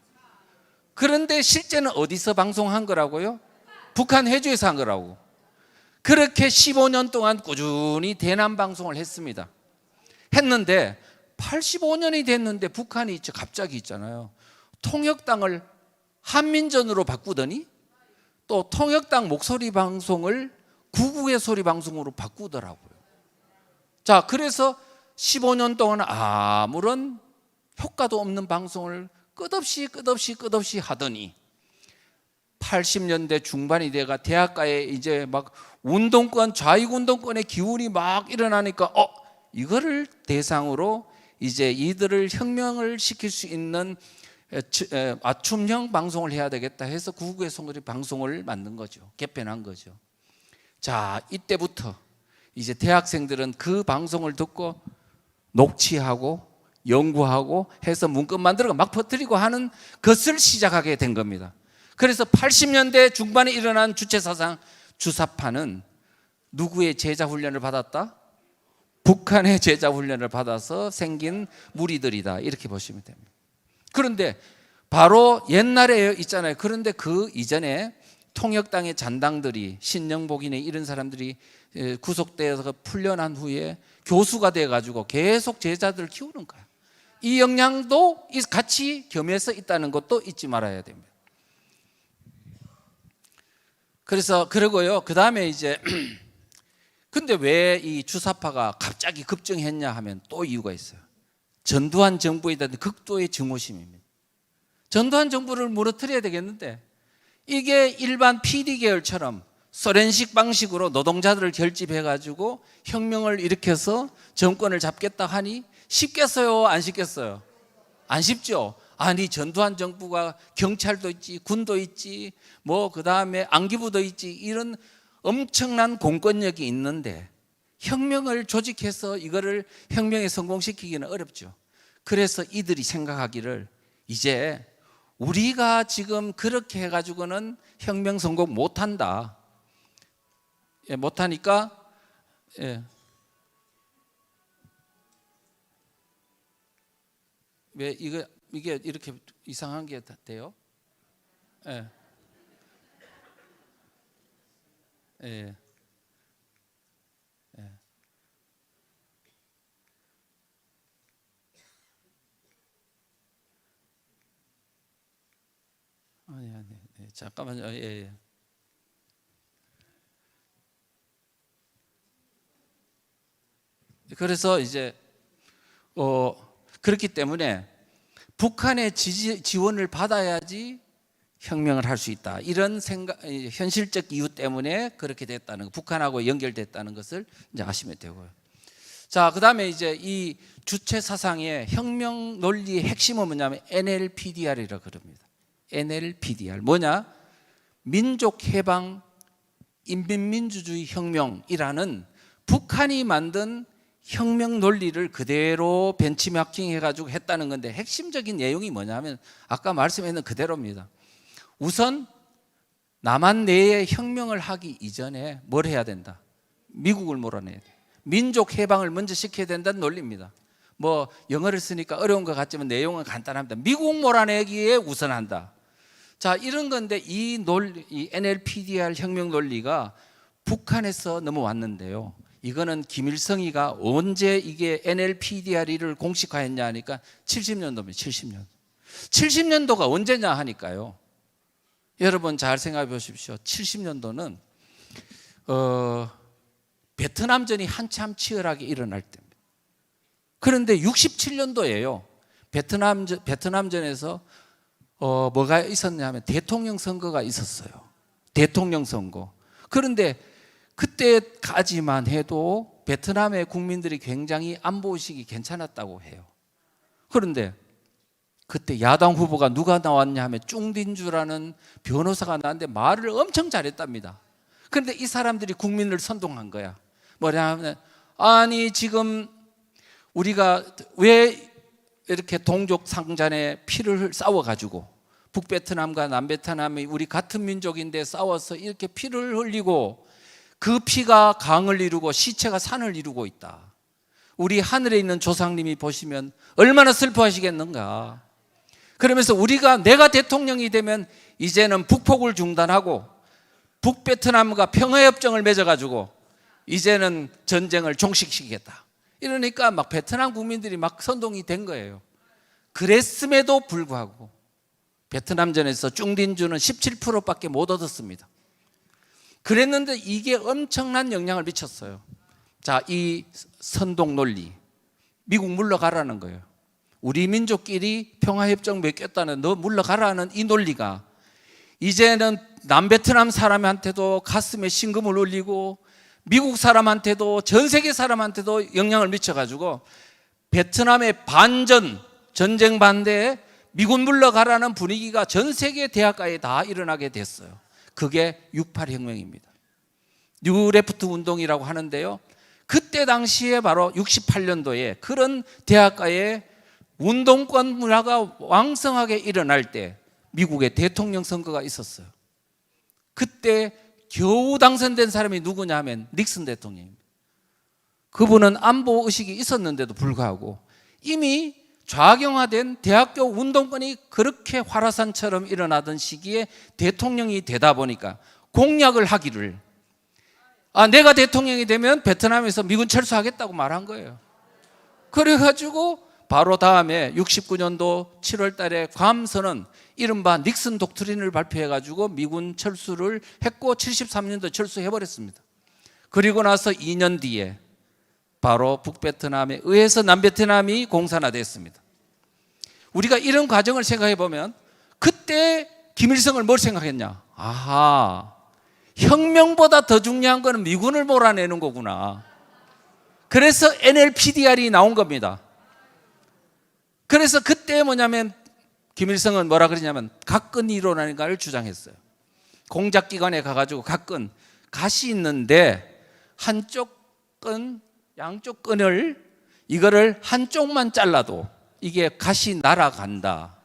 그런데 실제는 어디서 방송한 거라고요? 북한 해주에서 한 거라고. 그렇게 15년 동안 꾸준히 대남 방송을 했습니다. 했는데 85년이 됐는데 북한이 갑자기 있잖아요. 통역당을 한민전으로 바꾸더니 또 통역당 목소리 방송을 구구의 소리 방송으로 바꾸더라고요. 자, 그래서 15년 동안 아무런 효과도 없는 방송을 끝없이 하더니 80년대 중반이 돼가 대학가에 이제 막 운동권, 좌익운동권의 기운이 막 일어나니까 이거를 대상으로 이제 이들을 혁명을 시킬 수 있는 맞춤형 방송을 해야 되겠다 해서 구국의 송골이 방송을 만든 거죠. 개편한 거죠. 자, 이때부터 이제 대학생들은 그 방송을 듣고 녹취하고 연구하고 해서 문건 만들고 막 퍼뜨리고 하는 것을 시작하게 된 겁니다. 그래서 80년대 중반에 일어난 주체사상 주사파는 누구의 제자 훈련을 받았다? 북한의 제자 훈련을 받아서 생긴 무리들이다, 이렇게 보시면 됩니다. 그런데 바로 옛날에 있잖아요. 그런데 그 이전에 통역당의 잔당들이, 신영복이네 이런 사람들이 구속되어서 풀려난 후에 교수가 돼가지고 계속 제자들을 키우는 거야. 이 영향도 같이 겸해서 있다는 것도 잊지 말아야 됩니다. 그래서 그러고요. 그 다음에 이제 근데 왜 이 주사파가 갑자기 급증했냐 하면 또 이유가 있어요. 전두환 정부에 대한 극도의 증오심입니다. 전두환 정부를 무너뜨려야 되겠는데 이게 일반 PD 계열처럼 소련식 방식으로 노동자들을 결집해가지고 혁명을 일으켜서 정권을 잡겠다 하니 쉽겠어요? 안 쉽겠어요? 안 쉽죠. 아니, 전두환 정부가 경찰도 있지, 군도 있지, 뭐 그 다음에 안기부도 있지, 이런 엄청난 공권력이 있는데 혁명을 조직해서 이거를 혁명에 성공시키기는 어렵죠. 그래서 이들이 생각하기를 이제 우리가 지금 그렇게 해가지고는 혁명 성공 못한다. 못하니까 왜 이게 이렇게 이상한 게 돼요? 예. 예. 예. 아니. 잠깐만요. 예. 그래서 이제 그렇기 때문에 북한의 지원을 받아야지 혁명을 할 수 있다. 이런 생각, 현실적 이유 때문에 그렇게 됐다는 거, 북한하고 연결됐다는 것을 이제 아시면 되고요. 자, 그다음에 이제 이 주체 사상의 혁명 논리의 핵심은 뭐냐면 NLPDR이라고 그럽니다. NLPDR 뭐냐? 민족 해방 인민민주주의 혁명이라는 북한이 만든 혁명 논리를 그대로 벤치마킹 해가지고 했다는 건데 핵심적인 내용이 뭐냐면 아까 말씀했는 그대로입니다. 우선 남한 내에 혁명을 하기 이전에 뭘 해야 된다? 미국을 몰아내야 돼. 민족 해방을 먼저 시켜야 된다는 논리입니다. 뭐 영어를 쓰니까 어려운 것 같지만 내용은 간단합니다. 미국 몰아내기에 우선한다. 자, 이런 건데 이 논리, 이 NLPDR 혁명 논리가 북한에서 넘어왔는데요. 이거는 김일성이가 언제 이게 NLPDR을 공식화했냐 하니까 70년도입니다. 70년. 70년도가 언제냐 하니까요. 여러분 잘 생각해 보십시오. 70년도는 베트남전이 한참 치열하게 일어날 때입니다. 그런데 67년도예요. 베트남전에서 뭐가 있었냐면 대통령 선거가 있었어요. 대통령 선거. 그런데 그때까지만 해도 베트남의 국민들이 굉장히 안보의식이 괜찮았다고 해요. 그런데 그때 야당 후보가 누가 나왔냐 하면 쭝딘주라는 변호사가 나왔는데 말을 엄청 잘했답니다. 그런데 이 사람들이 국민을 선동한 거야. 뭐냐면 아니 지금 우리가 왜 이렇게 동족 상잔에 피를 싸워가지고 북베트남과 남베트남이 우리 같은 민족인데 싸워서 이렇게 피를 흘리고 그 피가 강을 이루고 시체가 산을 이루고 있다. 우리 하늘에 있는 조상님이 보시면 얼마나 슬퍼하시겠는가. 그러면서 내가 대통령이 되면 이제는 북폭을 중단하고 북베트남과 평화협정을 맺어가지고 이제는 전쟁을 종식시키겠다. 이러니까 막 베트남 국민들이 막 선동이 된 거예요. 그랬음에도 불구하고 베트남전에서 쭝딘주는 17%밖에 못 얻었습니다. 그랬는데 이게 엄청난 영향을 미쳤어요. 자, 이 선동 논리, 미국 물러가라는 거예요. 우리 민족끼리 평화협정 맺겠다는, 너 물러가라는 이 논리가 이제는 남베트남 사람한테도 가슴에 심금을 울리고 미국 사람한테도 전 세계 사람한테도 영향을 미쳐가지고 베트남의 반전, 전쟁 반대에 미군 물러가라는 분위기가 전 세계 대학가에 다 일어나게 됐어요. 그게 6.8 혁명입니다. 뉴레프트 운동이라고 하는데요. 그때 당시에 바로 68년도에 그런 대학가에 운동권 문화가 왕성하게 일어날 때 미국의 대통령 선거가 있었어요. 그때 겨우 당선된 사람이 누구냐 하면 닉슨 대통령입니다. 그분은 안보 의식이 있었는데도 불구하고 이미 좌경화된 대학교 운동권이 그렇게 활화산처럼 일어나던 시기에 대통령이 되다 보니까 공약을 하기를 내가 대통령이 되면 베트남에서 미군 철수하겠다고 말한 거예요. 그래가지고 바로 다음에 69년도 7월 달에 괌선언 이른바 닉슨 독트린을 발표해가지고 미군 철수를 했고 73년도 철수해버렸습니다. 그리고 나서 2년 뒤에 바로 북베트남에 의해서 남베트남이 공산화됐습니다. 우리가 이런 과정을 생각해 보면 그때 김일성을 뭘 생각했냐? 아하, 혁명보다 더 중요한 것은 미군을 몰아내는 거구나. 그래서 NLPDR이 나온 겁니다. 그래서 그때 뭐냐면 김일성은 뭐라 그러냐면 각근 이론이라는 걸 주장했어요. 공작기관에 가가지고 각근, 가시 있는데 한쪽 끈, 양쪽 끈을 이거를 한쪽만 잘라도 이게 가시 날아간다.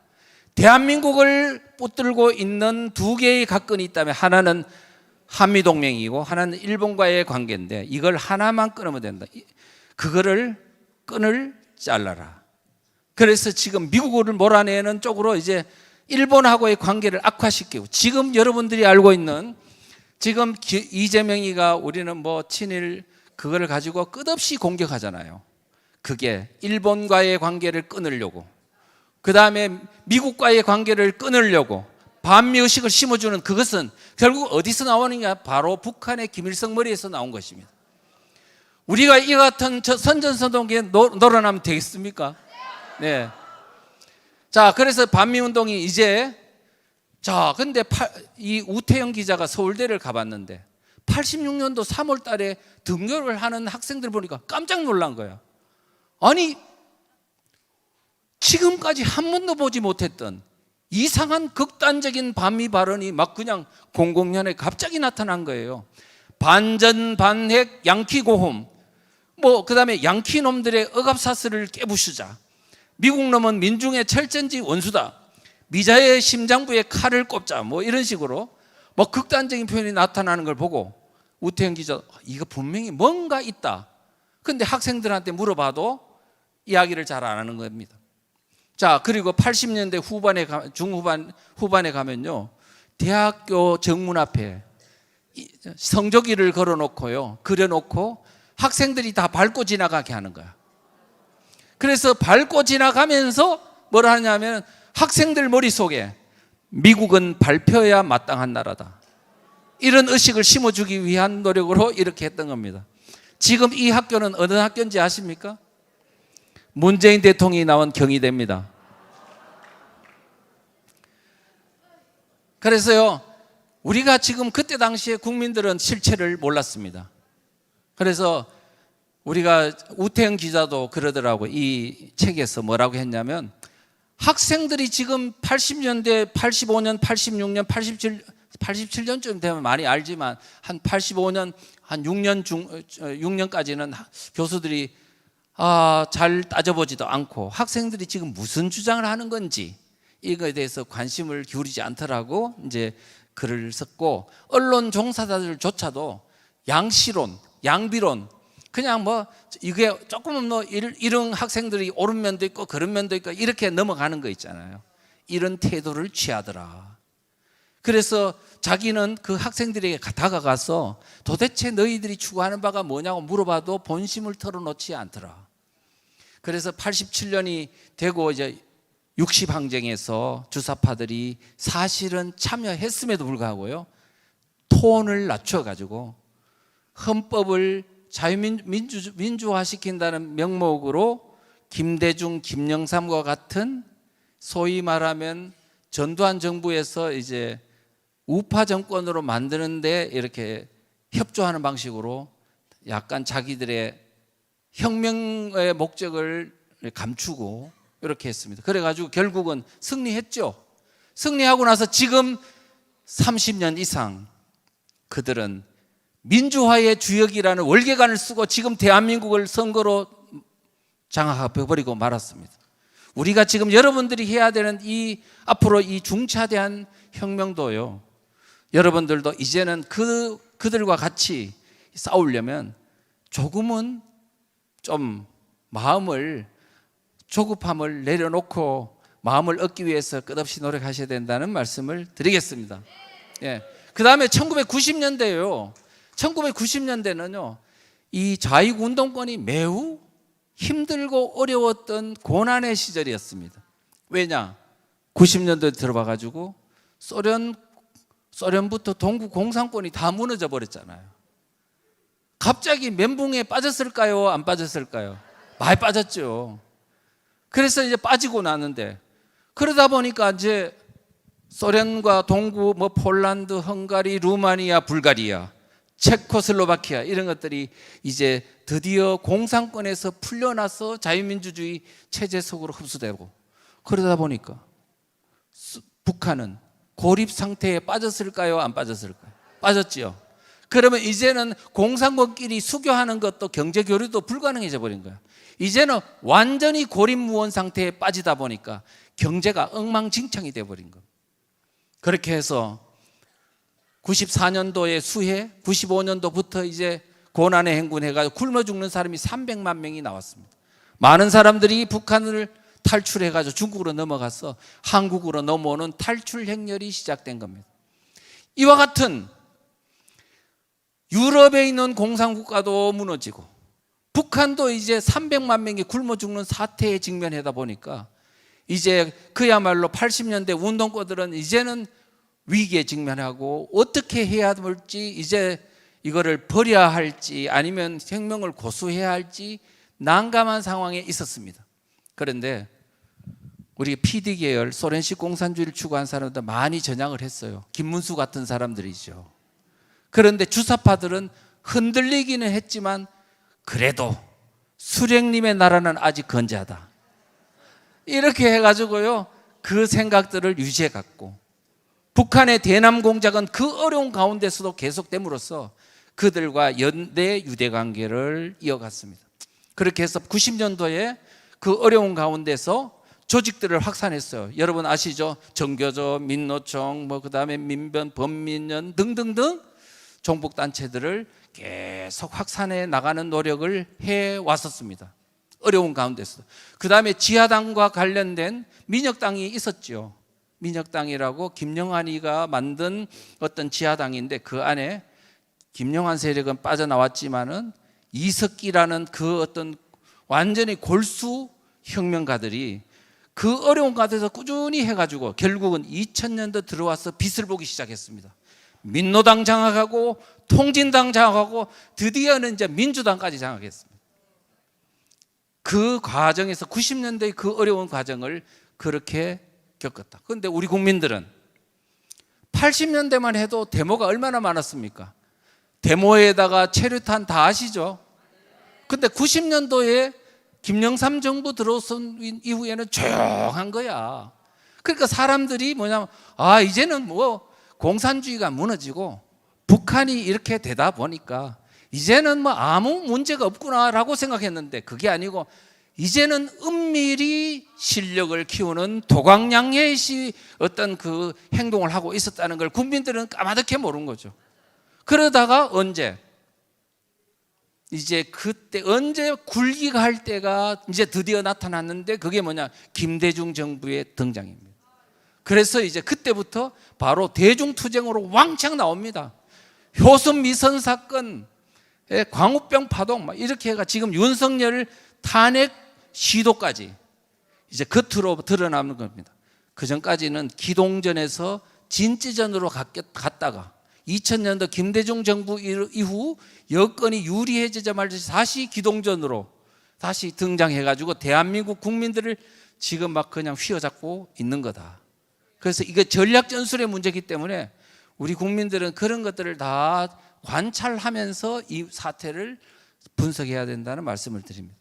대한민국을 붙들고 있는 두 개의 각근이 있다면 하나는 한미동맹이고 하나는 일본과의 관계인데 이걸 하나만 끊으면 된다. 그거를 끈을 잘라라. 그래서 지금 미국을 몰아내는 쪽으로 이제 일본하고의 관계를 악화시키고 지금 여러분들이 알고 있는 지금 이재명이가 우리는 뭐 친일 그거를 가지고 끝없이 공격하잖아요. 그게 일본과의 관계를 끊으려고 그 다음에 미국과의 관계를 끊으려고 반미의식을 심어주는 그것은 결국 어디서 나오느냐? 바로 북한의 김일성 머리에서 나온 것입니다. 우리가 이 같은 선전선동기에 놀아나면 되겠습니까? 네. 자, 그래서 반미운동이 이제 근데 이 우태영 기자가 서울대를 가봤는데 86년도 3월 달에 등교를 하는 학생들 보니까 깜짝 놀란 거야. 아니, 지금까지 한 번도 보지 못했던 이상한 극단적인 반미 발언이 막 그냥 공공연히 갑자기 나타난 거예요. 반전, 반핵, 양키 고홈, 그 다음에 양키 놈들의 억압사슬을 깨부수자. 미국 놈은 민중의 철전지 원수다. 미자의 심장부에 칼을 꼽자. 이런 식으로 극단적인 표현이 나타나는 걸 보고 우태영 기자, 이거 분명히 뭔가 있다. 근데 학생들한테 물어봐도 이야기를 잘 안 하는 겁니다. 자, 그리고 80년대 후반에 가면요, 대학교 정문 앞에 성조기를 걸어놓고요, 그려놓고 학생들이 다 밟고 지나가게 하는 거야. 그래서 밟고 지나가면서 뭐라 하냐면 학생들 머릿속에 미국은 밟혀야 마땅한 나라다. 이런 의식을 심어주기 위한 노력으로 이렇게 했던 겁니다. 지금 이 학교는 어느 학교인지 아십니까? 문재인 대통령이 나온 경희대입니다. 그래서요, 우리가 지금 그때 당시에 국민들은 실체를 몰랐습니다. 그래서 우리가 우태영 기자도 그러더라고요. 이 책에서 뭐라고 했냐면 학생들이 지금 80년대, 85년, 86년, 87년쯤 되면 많이 알지만 한 85년, 한 6년까지는 교수들이 잘 따져보지도 않고 학생들이 지금 무슨 주장을 하는 건지 이거에 대해서 관심을 기울이지 않더라고 이제 글을 썼고, 언론 종사자들조차도 양시론, 양비론, 그냥 이게 조금 이런 학생들이 옳은 면도 있고 그런 면도 있고 이렇게 넘어가는 거 있잖아요. 이런 태도를 취하더라. 그래서 자기는 그 학생들에게 다가가서 도대체 너희들이 추구하는 바가 뭐냐고 물어봐도 본심을 털어놓지 않더라. 그래서 87년이 되고 이제 60항쟁에서 주사파들이 사실은 참여했음에도 불구하고요, 톤을 낮춰가지고 헌법을 자유민주화시킨다는 명목으로 김대중, 김영삼과 같은 소위 말하면 전두환 정부에서 이제 우파 정권으로 만드는데 이렇게 협조하는 방식으로 약간 자기들의 혁명의 목적을 감추고 이렇게 했습니다. 그래가지고 결국은 승리했죠. 승리하고 나서 지금 30년 이상 그들은 민주화의 주역이라는 월계관을 쓰고 지금 대한민국을 선거로 장악해버리고 말았습니다. 우리가 지금 여러분들이 해야 되는 앞으로 이 중차대한 혁명도요, 여러분들도 이제는 그들과 같이 싸우려면 조금은 좀 조급함을 내려놓고 마음을 얻기 위해서 끝없이 노력하셔야 된다는 말씀을 드리겠습니다. 예. 그 다음에 1990년대요. 1990년대는요, 이 좌익 운동권이 매우 힘들고 어려웠던 고난의 시절이었습니다. 왜냐? 90년대에 들어봐가지고 소련부터 동구 공산권이 다 무너져 버렸잖아요. 갑자기 멘붕에 빠졌을까요? 안 빠졌을까요? 많이 빠졌죠. 그래서 이제 빠지고 나는데, 그러다 보니까 이제 소련과 동구, 폴란드, 헝가리, 루마니아, 불가리아, 체코슬로바키아 이런 것들이 이제 드디어 공산권에서 풀려나서 자유민주주의 체제 속으로 흡수되고, 그러다 보니까 북한은 고립 상태에 빠졌을까요? 안 빠졌을까요? 빠졌지요. 그러면 이제는 공산권끼리 수교하는 것도 경제 교류도 불가능해져 버린 거예요. 이제는 완전히 고립무원 상태에 빠지다 보니까 경제가 엉망진창이 돼 버린 겁니다. 그렇게 해서 94년도에 수해, 95년도부터 이제 고난의 행군해가지고 굶어 죽는 사람이 300만 명이 나왔습니다. 많은 사람들이 북한을 탈출해가지고 중국으로 넘어가서 한국으로 넘어오는 탈출 행렬이 시작된 겁니다. 이와 같은 유럽에 있는 공산국가도 무너지고 북한도 이제 300만 명이 굶어 죽는 사태에 직면하다 보니까 이제 그야말로 80년대 운동권들은 이제는 위기에 직면하고 어떻게 해야 할지, 이제 이거를 버려야 할지 아니면 혁명을 고수해야 할지 난감한 상황에 있었습니다. 그런데 우리 PD 계열 소련식 공산주의를 추구한 사람들 많이 전향을 했어요. 김문수 같은 사람들이죠. 그런데 주사파들은 흔들리기는 했지만 그래도 수령님의 나라는 아직 건재하다, 이렇게 해가지고요 그 생각들을 유지해 갔고, 북한의 대남 공작은 그 어려운 가운데서도 계속됨으로써 그들과 연대 유대 관계를 이어갔습니다. 그렇게 해서 90년도에 그 어려운 가운데서 조직들을 확산했어요. 여러분 아시죠? 정교조, 민노총, 그다음에 민변, 범민련 등등등 종북단체들을 계속 확산해 나가는 노력을 해 왔었습니다. 어려운 가운데서. 그 다음에 지하당과 관련된 민혁당이 있었죠. 민혁당이라고 김영환이가 만든 어떤 지하당인데, 그 안에 김영환 세력은 빠져나왔지만은 이석기라는 그 어떤 완전히 골수 혁명가들이 그 어려운 가운데서 꾸준히 해가지고 결국은 2000년도 들어와서 빛을 보기 시작했습니다. 민노당 장악하고 통진당 장악하고 드디어는 이제 민주당까지 장악했습니다. 그 과정에서 90년대의 그 어려운 과정을 그렇게 겪었다. 그런데 우리 국민들은 80년대만 해도 데모가 얼마나 많았습니까? 데모에다가 체류탄 다 아시죠? 근데 90년도에 김영삼 정부 들어선 이후에는 조용한 거야. 그러니까 사람들이 뭐냐면, 이제는 공산주의가 무너지고 북한이 이렇게 되다 보니까 이제는 아무 문제가 없구나라고 생각했는데, 그게 아니고 이제는 은밀히 실력을 키우는 도광양예시 어떤 그 행동을 하고 있었다는 걸 국민들은 까마득히 모르는 거죠. 그러다가 이제 그때 언제 굴기가 할 때가 이제 드디어 나타났는데, 그게 뭐냐? 김대중 정부의 등장입니다. 그래서 이제 그때부터 바로 대중투쟁으로 왕창 나옵니다. 효순 미선 사건, 광우병 파동, 이렇게 해가 지금 윤석열 탄핵 시도까지 이제 겉으로 드러나는 겁니다. 그 전까지는 기동전에서 진지전으로 갔다가 2000년도 김대중 정부 이후 여건이 유리해지자마자 다시 기동전으로 다시 등장해가지고 대한민국 국민들을 지금 그냥 휘어잡고 있는 거다. 그래서 이게 전략 전술의 문제이기 때문에 우리 국민들은 그런 것들을 다 관찰하면서 이 사태를 분석해야 된다는 말씀을 드립니다.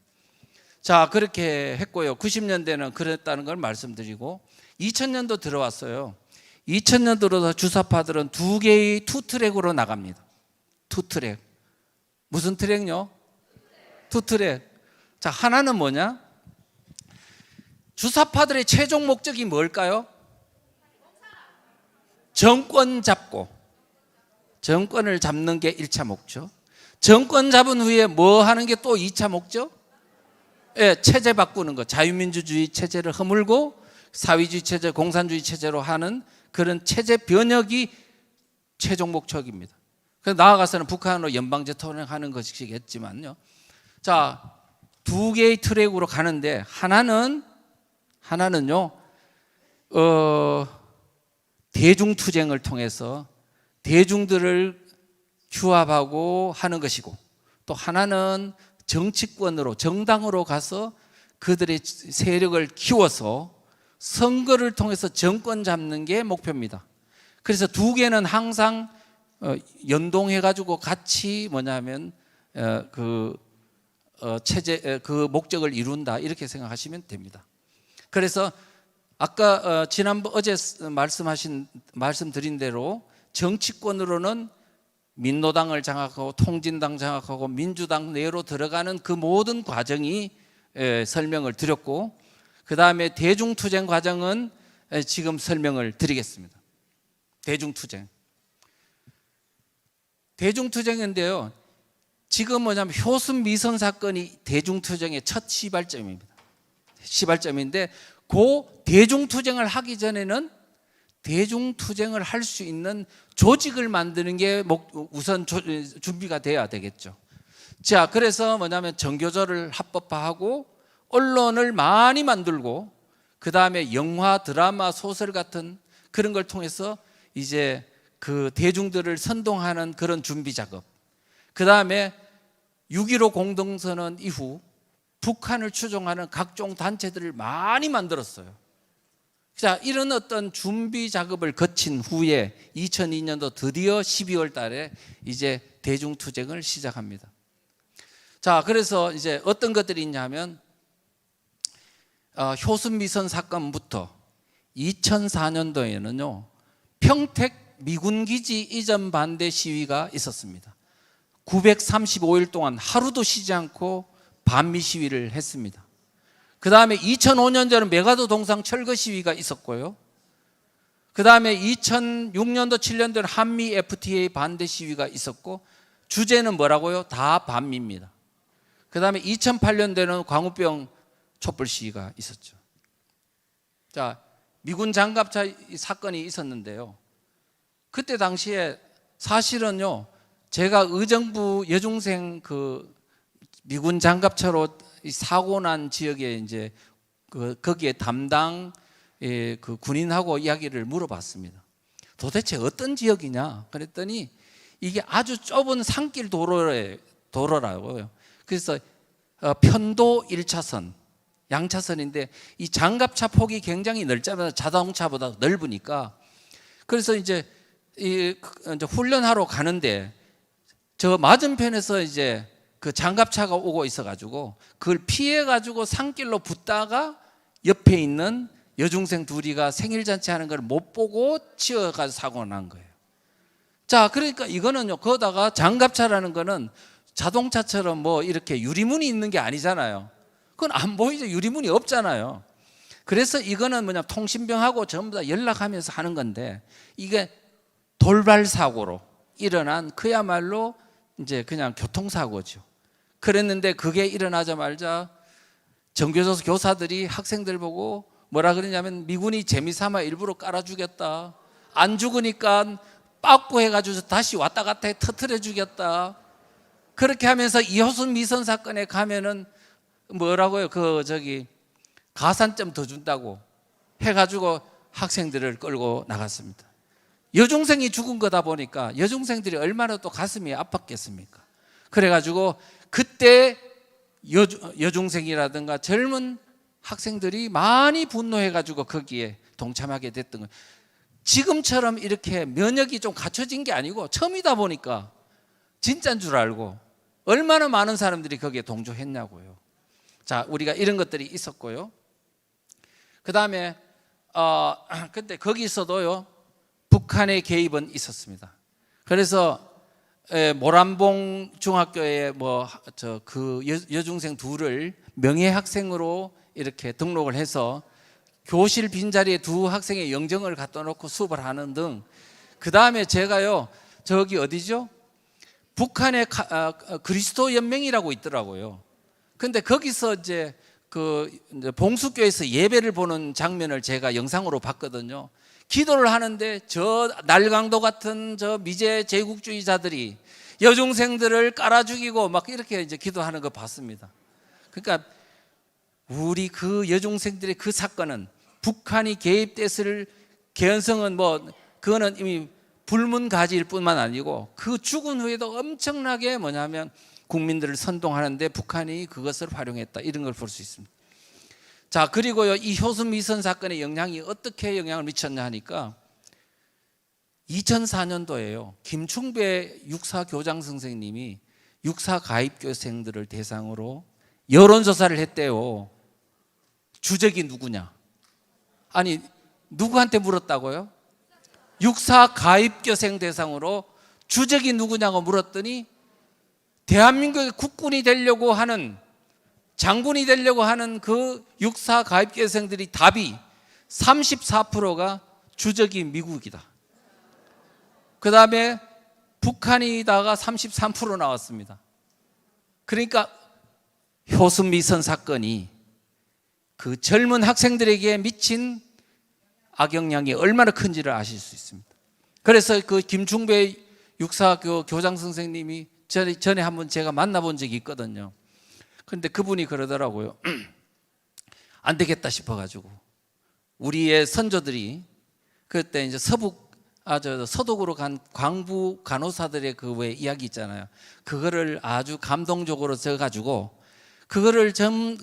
자, 그렇게 했고요. 90년대는 그랬다는 걸 말씀드리고 2000년도 들어왔어요. 2000년도로 주사파들은 두 개의 투트랙으로 나갑니다. 투트랙. 무슨 트랙요? 투트랙. 자, 하나는 뭐냐? 주사파들의 최종 목적이 뭘까요? 정권 잡고, 정권을 잡는 게 1차 목적. 정권 잡은 후에 뭐 하는 게 또 2차 목적? 예, 체제 바꾸는 거. 자유민주주의 체제를 허물고 사회주의 체제, 공산주의 체제로 하는 그런 체제 변혁이 최종 목적입니다. 그래서 나아가서는 북한으로 연방제 토론하는 것이겠지만요. 자, 두 개의 트랙으로 가는데 하나는요, 대중투쟁을 통해서 대중들을 규합하고 하는 것이고, 또 하나는 정치권으로, 정당으로 가서 그들의 세력을 키워서 선거를 통해서 정권 잡는 게 목표입니다. 그래서 두 개는 항상 연동해 가지고 같이 뭐냐면 체제 그 목적을 이룬다, 이렇게 생각하시면 됩니다. 그래서 아까 지난번 어제 말씀드린 대로 정치권으로는 민노당을 장악하고 통진당 장악하고 민주당 내로 들어가는 그 모든 과정이 설명을 드렸고, 그 다음에 대중투쟁 과정은 지금 설명을 드리겠습니다. 대중투쟁인데요, 지금 뭐냐면 효순 미선 사건이 대중투쟁의 첫 시발점입니다. 시발점인데, 그 대중투쟁을 하기 전에는 대중투쟁을 할 수 있는 조직을 만드는 게 우선 준비가 돼야 되겠죠. 자, 그래서 뭐냐면 정교조를 합법화하고 언론을 많이 만들고, 그 다음에 영화, 드라마, 소설 같은 그런 걸 통해서 이제 그 대중들을 선동하는 그런 준비 작업. 그 다음에 6.15 공동선언 이후 북한을 추종하는 각종 단체들을 많이 만들었어요. 자, 이런 어떤 준비 작업을 거친 후에 2002년도 드디어 12월 달에 이제 대중투쟁을 시작합니다. 자, 그래서 이제 어떤 것들이 있냐면, 효순미선 사건부터 2004년도에는요, 평택 미군기지 이전 반대 시위가 있었습니다. 935일 동안 하루도 쉬지 않고 반미 시위를 했습니다. 그 다음에 2005년도에는 메가도 동상 철거 시위가 있었고요. 그 다음에 2006년도 7년도에는 한미 FTA 반대 시위가 있었고, 주제는 뭐라고요? 다 반미입니다. 그 다음에 2008년도에는 광우병 촛불 시위가 있었죠. 자, 미군 장갑차 사건이 있었는데요, 그때 당시에 사실은요, 제가 의정부 여중생 그 미군 장갑차로 사고 난 지역에 이제 거기에 담당 그 군인하고 이야기를 물어봤습니다. 도대체 어떤 지역이냐? 그랬더니 이게 아주 좁은 산길 도로라고요. 그래서 편도 1차선, 양차선인데 이 장갑차 폭이 굉장히 넓자면 자동차보다 넓으니까, 그래서 이제 훈련하러 가는데 저 맞은편에서 이제 그 장갑차가 오고 있어가지고 그걸 피해가지고 산길로 붙다가 옆에 있는 여중생 둘이가 생일잔치 하는 걸 못 보고 치여가지고 사고가 난 거예요. 자, 그러니까 이거는요, 거기다가 장갑차라는 거는 자동차처럼 뭐 이렇게 유리문이 있는 게 아니잖아요. 그건 안 보이죠. 유리문이 없잖아요. 그래서 이거는 뭐냐, 통신병하고 전부 다 연락하면서 하는 건데, 이게 돌발 사고로 일어난 그야말로 이제 그냥 교통사고죠. 그랬는데 그게 일어나자마자 정교조 교사들이 학생들 보고 뭐라 그러냐면, 미군이 재미삼아 일부러 깔아주겠다, 안 죽으니까 빠꾸 해가지고 다시 왔다 갔다 해 터트려 주겠다, 그렇게 하면서 이효순 미선 사건에 가면은 뭐라고요, 가산점 더 준다고 해가지고 학생들을 끌고 나갔습니다. 여중생이 죽은 거다 보니까 여중생들이 얼마나 또 가슴이 아팠겠습니까? 그래가지고 그때 여중생이라든가 젊은 학생들이 많이 분노해가지고 거기에 동참하게 됐던 거예요. 지금처럼 이렇게 면역이 좀 갖춰진 게 아니고 처음이다 보니까 진짜인 줄 알고 얼마나 많은 사람들이 거기에 동조했냐고요. 자, 우리가 이런 것들이 있었고요. 그 다음에 근데 거기서도요 북한의 개입은 있었습니다. 그래서 모란봉 중학교에 그 여중생 둘을 명예학생으로 이렇게 등록을 해서 교실 빈자리에 두 학생의 영정을 갖다 놓고 수업을 하는 등, 그 다음에 제가요 저기 어디죠? 북한의 그리스도 연맹이라고 있더라고요. 근데 거기서 이제 봉수교에서 예배를 보는 장면을 제가 영상으로 봤거든요. 기도를 하는데 저 날강도 같은 저 미제 제국주의자들이 여중생들을 깔아 죽이고 막 이렇게 이제 기도하는 거 봤습니다. 그러니까 우리 그 여중생들의 그 사건은 북한이 개입됐을 개연성은 그거는 이미 불문가지일 뿐만 아니고 그 죽은 후에도 엄청나게 뭐냐면 국민들을 선동하는데 북한이 그것을 활용했다, 이런 걸 볼 수 있습니다. 자, 그리고요 이 효순미선 사건의 영향이 어떻게 영향을 미쳤냐 하니까 2004년도에요 김충배 육사 교장 선생님이 육사 가입 교생들을 대상으로 여론조사를 했대요. 주적이 누구냐? 아니, 누구한테 물었다고요? 육사 가입 교생 대상으로 주적이 누구냐고 물었더니 대한민국의 국군이 되려고 하는, 장군이 되려고 하는 그 육사 가입 교생들이 답이 34%가 주적이 미국이다. 그 다음에 북한이다가 33% 나왔습니다. 그러니까 효순미선 사건이 그 젊은 학생들에게 미친 악영향이 얼마나 큰지를 아실 수 있습니다. 그래서 그 김충배 육사 교장 선생님이 전에 한번 제가 만나본 적이 있거든요. 그런데 그분이 그러더라고요. 안 되겠다 싶어가지고 우리의 선조들이 그때 이제 서독으로 간 광부 간호사들의 그 왜 이야기 있잖아요. 그거를 아주 감동적으로 써가지고 그거를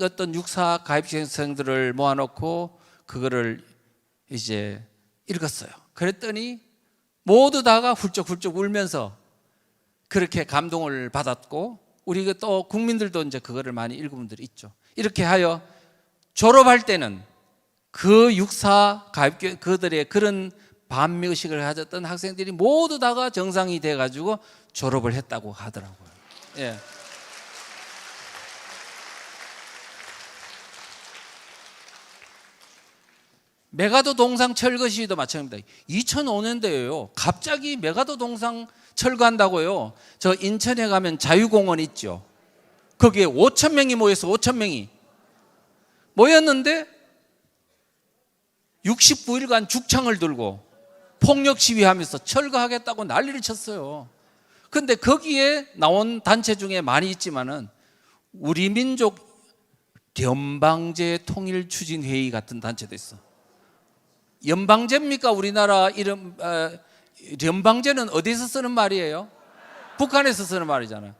어떤 육사 가입생들을 모아놓고 그거를 이제 읽었어요. 그랬더니 모두 다가 훌쩍훌쩍 울면서 그렇게 감동을 받았고, 우리 또 국민들도 이제 그거를 많이 읽은 분들이 있죠. 이렇게 하여 졸업할 때는 그 육사 가입 그들의 그런 반미의식을 가졌던 학생들이 모두 다가 정상이 돼가지고 졸업을 했다고 하더라고요. 예. 메가도 동상 철거 시위도 마찬가지입니다. 2005년도에요. 갑자기 메가도 동상 철거한다고요. 저 인천에 가면 자유공원 있죠. 거기에 5천 명이 모여서 5천 명이 모였는데 69일간 죽창을 들고 폭력 시위하면서 철거하겠다고 난리를 쳤어요. 그런데 거기에 나온 단체 중에 많이 있지만은 우리 민족 연방제 통일추진회의 같은 단체도 있어. 연방제입니까? 우리나라 이름 연방제는 어디서 쓰는 말이에요? 북한에서 쓰는 말이잖아요.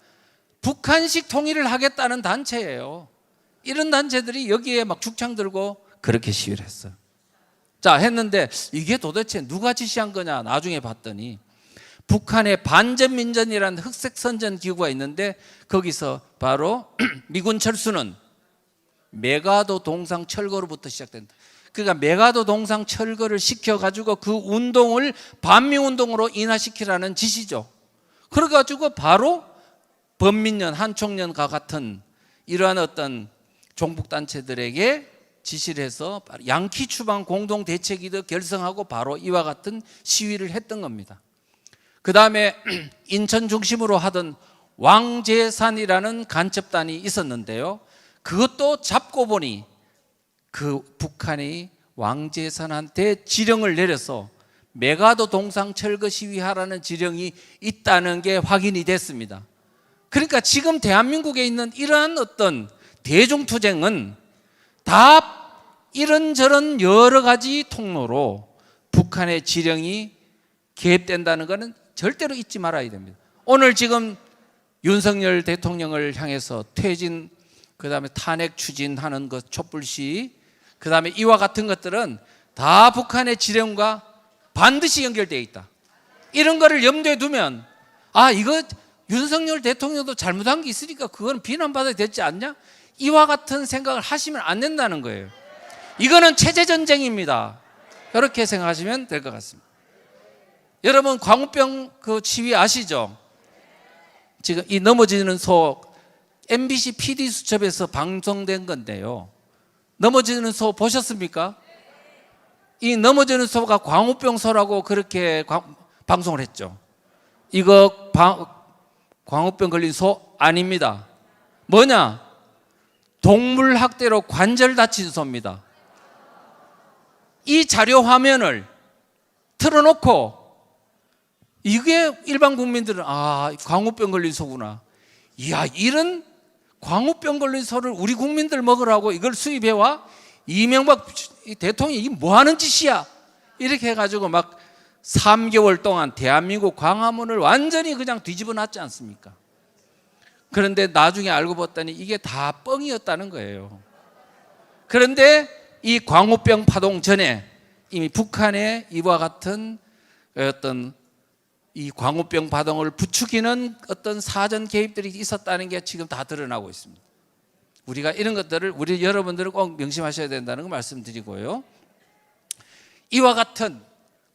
북한식 통일을 하겠다는 단체예요. 이런 단체들이 여기에 막 죽창 들고 그렇게 시위를 했어요. 자, 했는데 이게 도대체 누가 지시한 거냐? 나중에 봤더니 북한의 반전민전이라는 흑색선전 기구가 있는데 거기서 바로 미군 철수는 메가도 동상 철거로부터 시작된다. 그러니까 메가도 동상 철거를 시켜가지고 그 운동을 반미운동으로 인하시키라는 지시죠. 그래가지고 바로 범민련, 한총련과 같은 이러한 어떤 종북단체들에게 지시를 해서 양키 추방 공동대책위도 결성하고 바로 이와 같은 시위를 했던 겁니다. 그 다음에 인천 중심으로 하던 왕제산이라는 간첩단이 있었는데요. 그것도 잡고 보니 그 북한이 왕제산한테 지령을 내려서 메가도 동상 철거 시위하라는 지령이 있다는 게 확인이 됐습니다. 그러니까 지금 대한민국에 있는 이러한 어떤 대중투쟁은 다 이런저런 여러 가지 통로로 북한의 지령이 개입된다는 것은 절대로 잊지 말아야 됩니다. 오늘 지금 윤석열 대통령을 향해서 퇴진, 그 다음에 탄핵 추진하는 것, 촛불시, 그 다음에 이와 같은 것들은 다 북한의 지령과 반드시 연결되어 있다. 이런 거를 염두에 두면 이거 윤석열 대통령도 잘못한 게 있으니까 그건 비난받아야 되지 않냐? 이와 같은 생각을 하시면 안 된다는 거예요. 이거는 체제 전쟁입니다. 이렇게 생각하시면 될 것 같습니다. 여러분 광우병 그 치위 아시죠? 지금 이 넘어지는 소 MBC PD 수첩에서 방송된 건데요. 넘어지는 소 보셨습니까? 이 넘어지는 소가 광우병 소라고 그렇게 방송을 했죠. 이거 광우병 걸린 소 아닙니다. 뭐냐? 동물 학대로 관절 다친 소입니다. 이 자료 화면을 틀어놓고 이게 일반 국민들은 광우병 걸린 소구나. 이야, 이런 광우병 걸린 소를 우리 국민들 먹으라고 이걸 수입해와? 이명박 대통령이 이게 뭐 하는 짓이야? 이렇게 해가지고 막 3개월 동안 대한민국 광화문을 완전히 그냥 뒤집어 놨지 않습니까? 그런데 나중에 알고 봤더니 이게 다 뻥이었다는 거예요. 그런데 이 광우병 파동 전에 이미 북한에 이와 같은 어떤 이 광우병 파동을 부추기는 어떤 사전 개입들이 있었다는 게 지금 다 드러나고 있습니다. 우리가 이런 것들을 우리 여러분들은 꼭 명심하셔야 된다는 걸 말씀드리고요. 이와 같은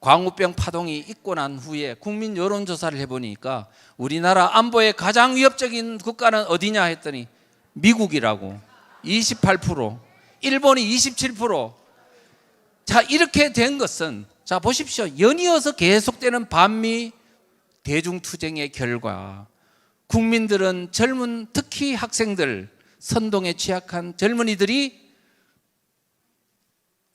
광우병 파동이 있고 난 후에 국민 여론조사를 해보니까 우리나라 안보에 가장 위협적인 국가는 어디냐 했더니 미국이라고 28%, 일본이 27%. 자, 이렇게 된 것은 자 보십시오. 연이어서 계속되는 반미 대중투쟁의 결과 국민들은 젊은 특히 학생들 선동에 취약한 젊은이들이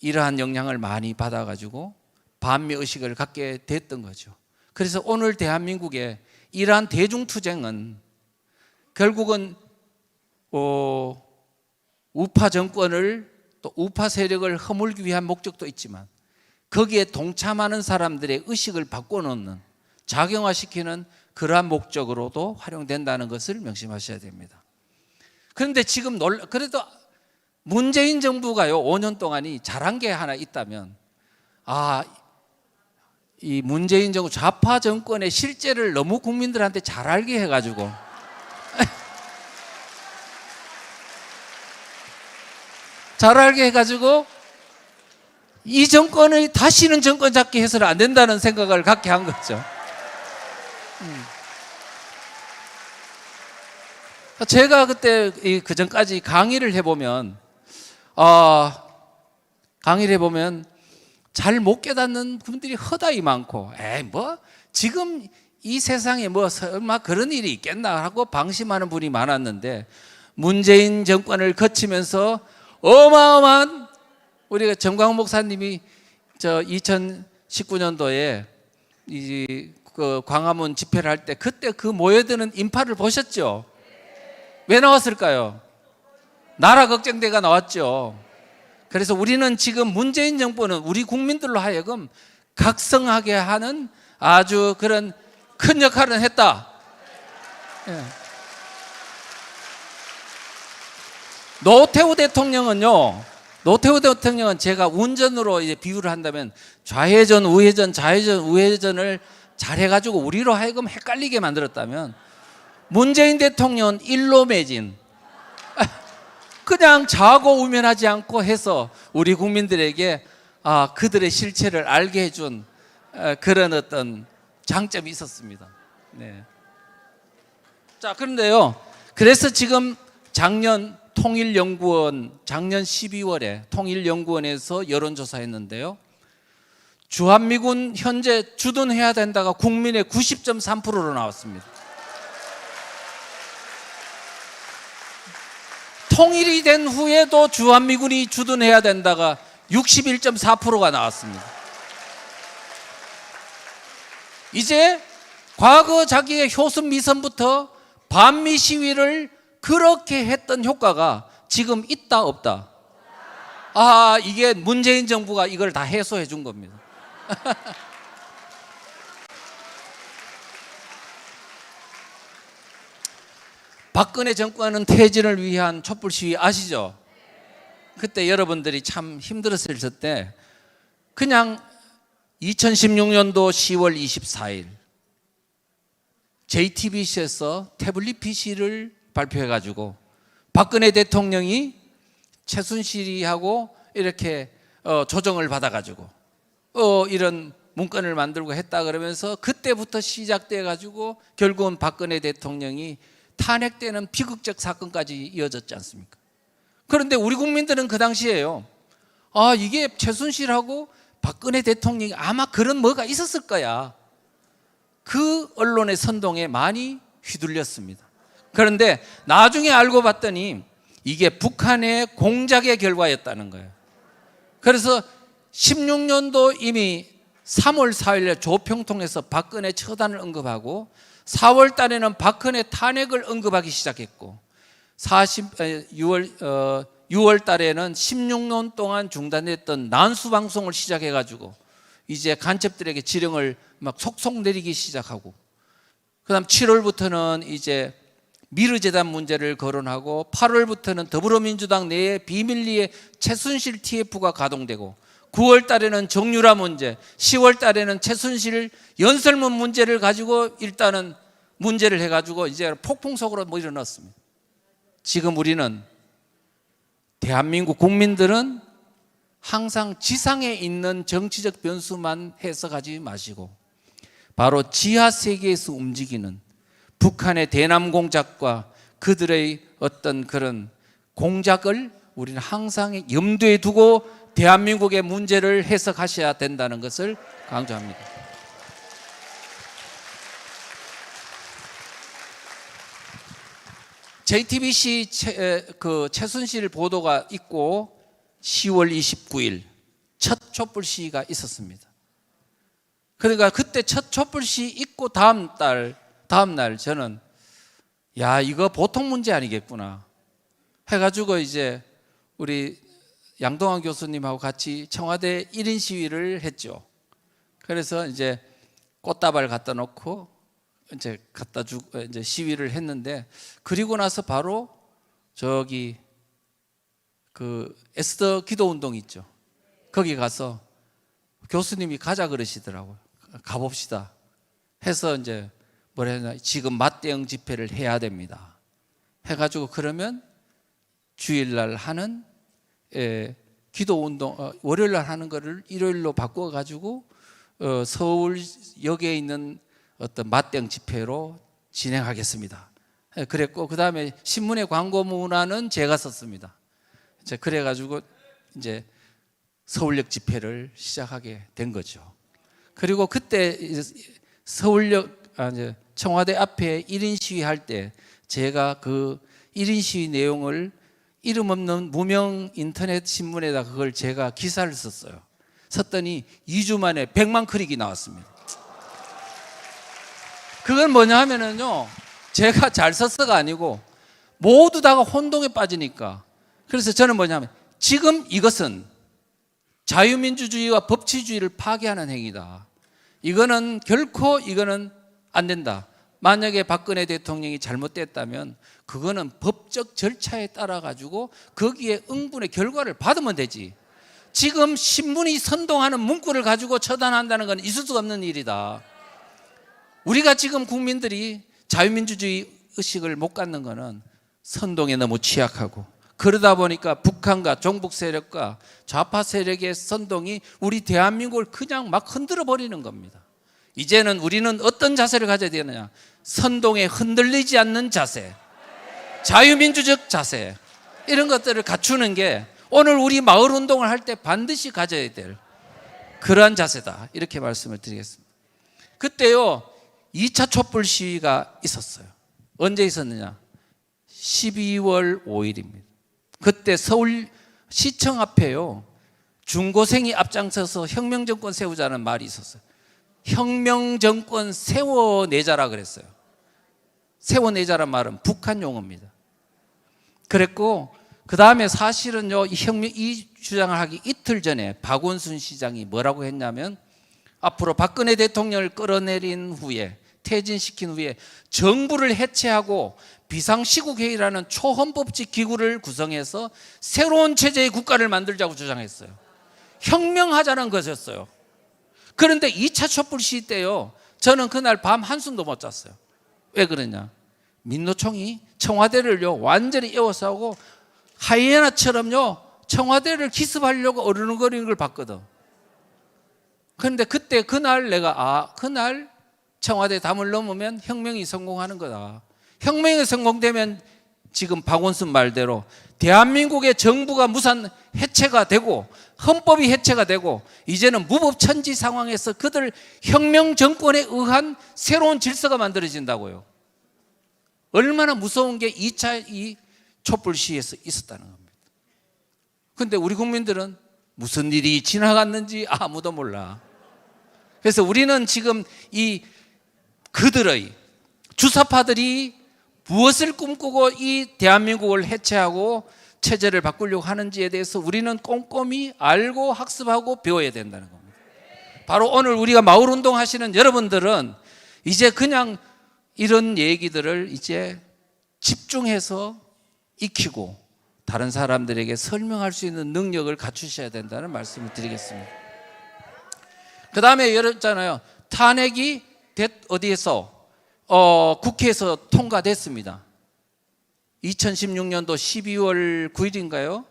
이러한 영향을 많이 받아가지고 반미 의식을 갖게 됐던 거죠. 그래서 오늘 대한민국의 이러한 대중투쟁은 결국은 우파 정권을 또 우파 세력을 허물기 위한 목적도 있지만 거기에 동참하는 사람들의 의식을 바꿔놓는 작용화시키는 그러한 목적으로도 활용된다는 것을 명심하셔야 됩니다. 그런데 지금 그래도 문재인 정부가요 5년 동안이 잘한 게 하나 있다면 이 문재인 정부 좌파 정권의 실제를 너무 국민들한테 잘 알게 해가지고 잘 알게 해가지고 이 정권의 다시는 정권 잡기 해서는 안 된다는 생각을 갖게 한 거죠. 제가 그때 그 전까지 강의를 해보면 잘 못 깨닫는 분들이 허다히 많고 뭐 지금 이 세상에 뭐 설마 그런 일이 있겠나 하고 방심하는 분이 많았는데 문재인 정권을 거치면서 어마어마한 우리가 정광훈 목사님이 2019년도에 그 광화문 집회를 할 때 그때 그 모여드는 인파를 보셨죠? 왜 나왔을까요? 나라 걱정대가 나왔죠. 그래서 우리는 지금 문재인 정부는 우리 국민들로 하여금 각성하게 하는 아주 그런 큰 역할을 했다. 노태우 대통령은 제가 운전으로 이제 비유를 한다면 좌회전, 우회전, 좌회전, 우회전을 잘해가지고 우리로 하여금 헷갈리게 만들었다면 문재인 대통령은 일로 매진, 그냥 좌고 우면하지 않고 해서 우리 국민들에게 그들의 실체를 알게 해준 그런 어떤 장점이 있었습니다. 네. 자, 그런데요. 그래서 지금 작년 12월에 통일연구원에서 여론조사했는데요. 주한미군 현재 주둔해야 된다가 국민의 90.3%로 나왔습니다. 통일이 된 후에도 주한미군이 주둔해야 된다가 61.4%가 나왔습니다. 이제 과거 자기의 효순 미선부터 반미 시위를 그렇게 했던 효과가 지금 있다 없다? 이게 문재인 정부가 이걸 다 해소해 준 겁니다. 박근혜 정권은 퇴진을 위한 촛불 시위 아시죠? 그때 여러분들이 참 힘들었을 때 그냥 2016년도 10월 24일 JTBC에서 태블릿 PC를 발표해가지고 박근혜 대통령이 최순실이하고 이렇게 조정을 받아가지고 이런 문건을 만들고 했다 그러면서 그때부터 시작돼 가지고 결국은 박근혜 대통령이 탄핵되는 비극적 사건까지 이어졌지 않습니까? 그런데 우리 국민들은 그 당시에요, 이게 최순실하고 박근혜 대통령이 아마 그런 뭐가 있었을 거야, 그 언론의 선동에 많이 휘둘렸습니다. 그런데 나중에 알고 봤더니 이게 북한의 공작의 결과였다는 거예요. 그래서 16년도 이미 3월 4일에 조평통에서 박근혜 처단을 언급하고 4월 달에는 박근혜 탄핵을 언급하기 시작했고 6월 달에는 16년 동안 중단됐던 난수 방송을 시작해가지고 이제 간첩들에게 지령을 막 속속 내리기 시작하고, 그다음 7월부터는 이제 미르재단 문제를 거론하고 8월부터는 더불어민주당 내에 비밀리에 최순실 TF가 가동되고 9월 달에는 정유라 문제, 10월 달에는 최순실 연설문 문제를 가지고 일단은 문제를 해가지고 이제 폭풍 속으로 일어났습니다. 지금 우리는, 대한민국 국민들은 항상 지상에 있는 정치적 변수만 해석하지 마시고 바로 지하 세계에서 움직이는 북한의 대남 공작과 그들의 어떤 그런 공작을 우리는 항상 염두에 두고 대한민국의 문제를 해석하셔야 된다는 것을 강조합니다. JTBC 최순실 보도가 있고 10월 29일 첫 촛불 시위가 있었습니다. 그러니까 그때 첫 촛불 시위 있고 다음 날 저는 이거 보통 문제 아니겠구나 해가지고 이제 우리 양동환 교수님하고 같이 청와대 1인 시위를 했죠. 그래서 이제 꽃다발 갖다 놓고 이제 이제 시위를 했는데, 그리고 나서 바로 저기 그 에스더 기도 운동 있죠. 거기 가서 교수님이 가자 그러시더라고요. 가봅시다 해서 이제 뭐라 했나, 지금 맞대응 집회를 해야 됩니다 해가지고, 그러면 주일날 하는 기도운동, 월요일날 하는 거를 일요일로 바꿔가지고 서울역에 있는 어떤 맞대응 집회로 진행하겠습니다 그랬고, 그 다음에 신문의 광고 문화는 제가 썼습니다. 그래가지고 이제 서울역 집회를 시작하게 된 거죠. 그리고 그때 서울역 청와대 앞에 1인 시위할 때 제가 그 1인 시위 내용을 이름 없는 무명 인터넷 신문에다 그걸 제가 기사를 썼어요. 썼더니 2주 만에 100만 클릭이 나왔습니다. 그건 뭐냐 하면은요, 제가 잘 썼어가 아니고 모두 다가 혼동에 빠지니까. 그래서 저는 뭐냐면, 지금 이것은 자유민주주의와 법치주의를 파괴하는 행위다. 이거는 결코 안 된다. 만약에 박근혜 대통령이 잘못됐다면 그거는 법적 절차에 따라 가지고 거기에 응분의 결과를 받으면 되지. 지금 신문이 선동하는 문구를 가지고 처단한다는 건 있을 수가 없는 일이다. 우리가 지금 국민들이 자유민주주의 의식을 못 갖는 거는 선동에 너무 취약하고, 그러다 보니까 북한과 종북 세력과 좌파 세력의 선동이 우리 대한민국을 그냥 막 흔들어 버리는 겁니다. 이제는 우리는 어떤 자세를 가져야 되느냐, 선동에 흔들리지 않는 자세, 자유민주적 자세, 이런 것들을 갖추는 게 오늘 우리 마을 운동을 할 때 반드시 가져야 될 그러한 자세다, 이렇게 말씀을 드리겠습니다. 그때요 2차 촛불 시위가 있었어요. 언제 있었느냐, 12월 5일입니다 그때 서울시청 앞에요 중고생이 앞장서서 혁명정권 세우자는 말이 있었어요. 혁명정권 세워내자라 그랬어요. 세워내자란 말은 북한 용어입니다. 그랬고, 그 다음에 사실은요 이 주장을 하기 이틀 전에 박원순 시장이 뭐라고 했냐면, 앞으로 박근혜 대통령을 끌어내린 후에, 퇴진시킨 후에 정부를 해체하고 비상시국회의라는 초헌법적 기구를 구성해서 새로운 체제의 국가를 만들자고 주장했어요. 혁명하자는 것이었어요. 그런데 2차 촛불 시위 때요, 저는 그날 밤 한숨도 못 잤어요. 왜 그러냐, 민노총이 청와대를요 완전히 에워싸고 하이에나처럼요 청와대를 기습하려고 어르렁거리는 걸 봤거든. 그런데 그때 그날 내가 그날 청와대 담을 넘으면 혁명이 성공하는 거다. 혁명이 성공되면 지금 박원순 말대로 대한민국의 정부가 무산 해체가 되고 헌법이 해체가 되고 이제는 무법천지 상황에서 그들 혁명 정권에 의한 새로운 질서가 만들어진다고요. 얼마나 무서운 게 2차 이 촛불 시위에서 있었다는 겁니다. 그런데 우리 국민들은 무슨 일이 지나갔는지 아무도 몰라. 그래서 우리는 지금 그들의 주사파들이 무엇을 꿈꾸고 이 대한민국을 해체하고 체제를 바꾸려고 하는지에 대해서 우리는 꼼꼼히 알고 학습하고 배워야 된다는 겁니다. 바로 오늘 우리가 마을운동 하시는 여러분들은 이제 그냥 이런 얘기들을 이제 집중해서 익히고 다른 사람들에게 설명할 수 있는 능력을 갖추셔야 된다는 말씀을 드리겠습니다. 그 다음에 열었잖아요. 탄핵이 어디에서 국회에서 통과됐습니다. 2016년도 12월 9일인가요?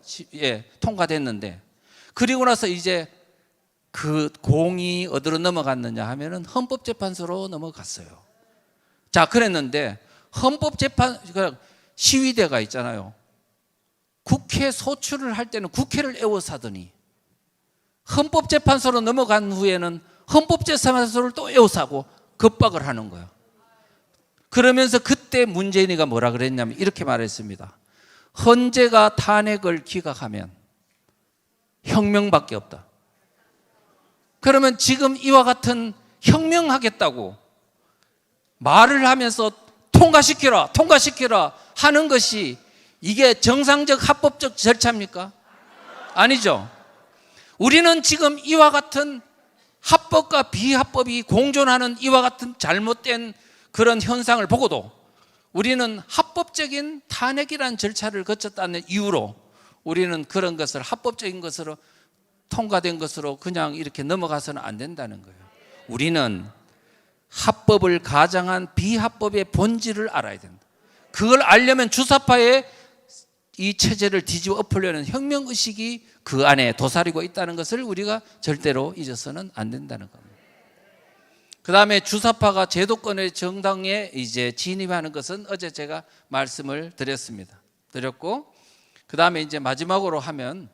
통과됐는데 그리고 나서 이제 그 공이 어디로 넘어갔느냐 하면은 헌법재판소로 넘어갔어요. 자, 그랬는데 시위대가 있잖아요. 국회 소출을 할 때는 국회를 에워싸더니 헌법재판소로 넘어간 후에는 헌법재판소를 또 에워싸고 겁박을 하는 거예요. 그러면서 그때 문재인이가 뭐라 그랬냐면 이렇게 말했습니다. 헌재가 탄핵을 기각하면 혁명밖에 없다. 그러면 지금 이와 같은 혁명하겠다고 말을 하면서 통과시켜라 하는 것이 이게 정상적 합법적 절차입니까? 아니죠. 우리는 지금 이와 같은 합법과 비합법이 공존하는 이와 같은 잘못된 그런 현상을 보고도 우리는 합법적인 탄핵이라는 절차를 거쳤다는 이유로 우리는 그런 것을 합법적인 것으로 통과된 것으로 그냥 이렇게 넘어가서는 안 된다는 거예요. 우리는 합법을 가장한 비합법의 본질을 알아야 된다. 그걸 알려면 주사파의 이 체제를 뒤집어 엎으려는 혁명의식이 그 안에 도사리고 있다는 것을 우리가 절대로 잊어서는 안 된다는 겁니다. 그 다음에 주사파가 제도권의 정당에 이제 진입하는 것은 어제 제가 말씀을 드렸고, 그 다음에 이제 마지막으로 하면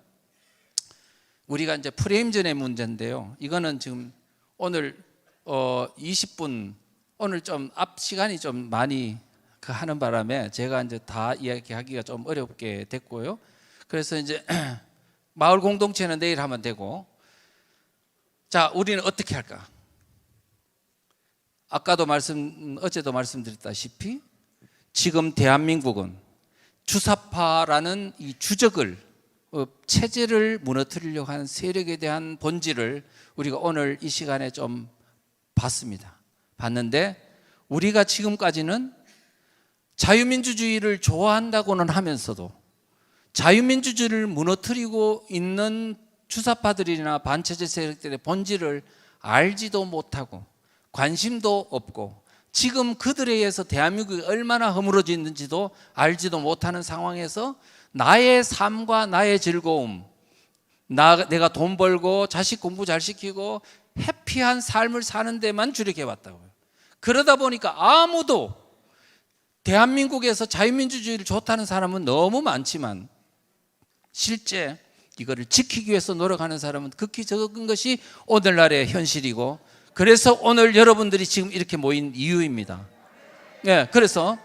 우리가 이제 프레임전의 문제인데요. 이거는 지금 오늘 20분 오늘 좀 앞 시간이 좀 많이 하는 바람에 제가 이제 다 이야기하기가 좀 어렵게 됐고요. 그래서 이제 마을 공동체는 내일 하면 되고, 자, 우리는 어떻게 할까? 어제도 말씀드렸다시피 지금 대한민국은 주사파라는 이 주적을 체제를 무너뜨리려고 하는 세력에 대한 본질을 우리가 오늘 이 시간에 좀 봤는데 우리가 지금까지는 자유민주주의를 좋아한다고는 하면서도 자유민주주의를 무너뜨리고 있는 주사파들이나 반체제 세력들의 본질을 알지도 못하고 관심도 없고 지금 그들에 의해서 대한민국이 얼마나 허물어져 있는지도 알지도 못하는 상황에서 나의 삶과 나의 즐거움, 내가 돈 벌고 자식 공부 잘 시키고 해피한 삶을 사는 데만 주력해 왔다고요. 그러다 보니까 아무도 대한민국에서 자유민주주의를 좋다는 사람은 너무 많지만 실제 이거를 지키기 위해서 노력하는 사람은 극히 적은 것이 오늘날의 현실이고, 그래서 오늘 여러분들이 지금 이렇게 모인 이유입니다. 네, 그래서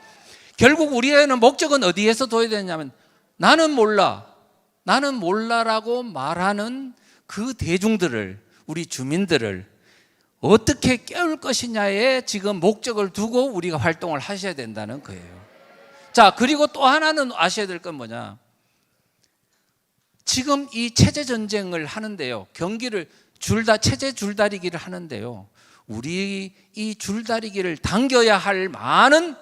결국 우리의 목적은 어디에서 둬야 되냐면 나는 몰라라고 말하는 그 대중들을, 우리 주민들을 어떻게 깨울 것이냐에 지금 목적을 두고 우리가 활동을 하셔야 된다는 거예요. 자, 그리고 또 하나는 아셔야 될 건 뭐냐? 지금 이 체제 전쟁을 하는데요. 경기를 체제 줄다리기를 하는데요. 우리 이 줄다리기를 당겨야 할 많은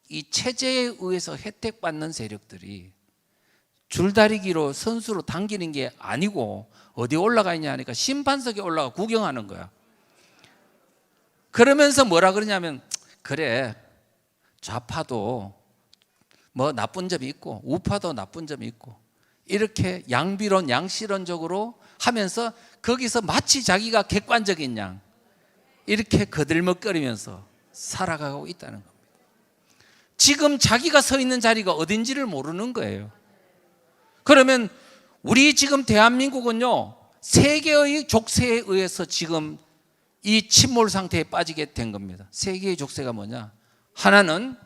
이 체제에 의해서 혜택받는 세력들이 줄다리기로 선수로 당기는 게 아니고 어디 올라가 있냐 하니까 심판석에 올라가 구경하는 거야. 그러면서 뭐라 그러냐면 그래, 좌파도 뭐 나쁜 점이 있고 우파도 나쁜 점이 있고 이렇게 양비론 양실론적으로 하면서 거기서 마치 자기가 객관적인 양 이렇게 거들먹거리면서 살아가고 있다는 겁니다. 지금 자기가 서 있는 자리가 어딘지를 모르는 거예요. 그러면 우리 지금 대한민국은요, 세 개의 족쇄에 의해서 지금 이 침몰 상태에 빠지게 된 겁니다. 세 개의 족쇄가 뭐냐? 하나는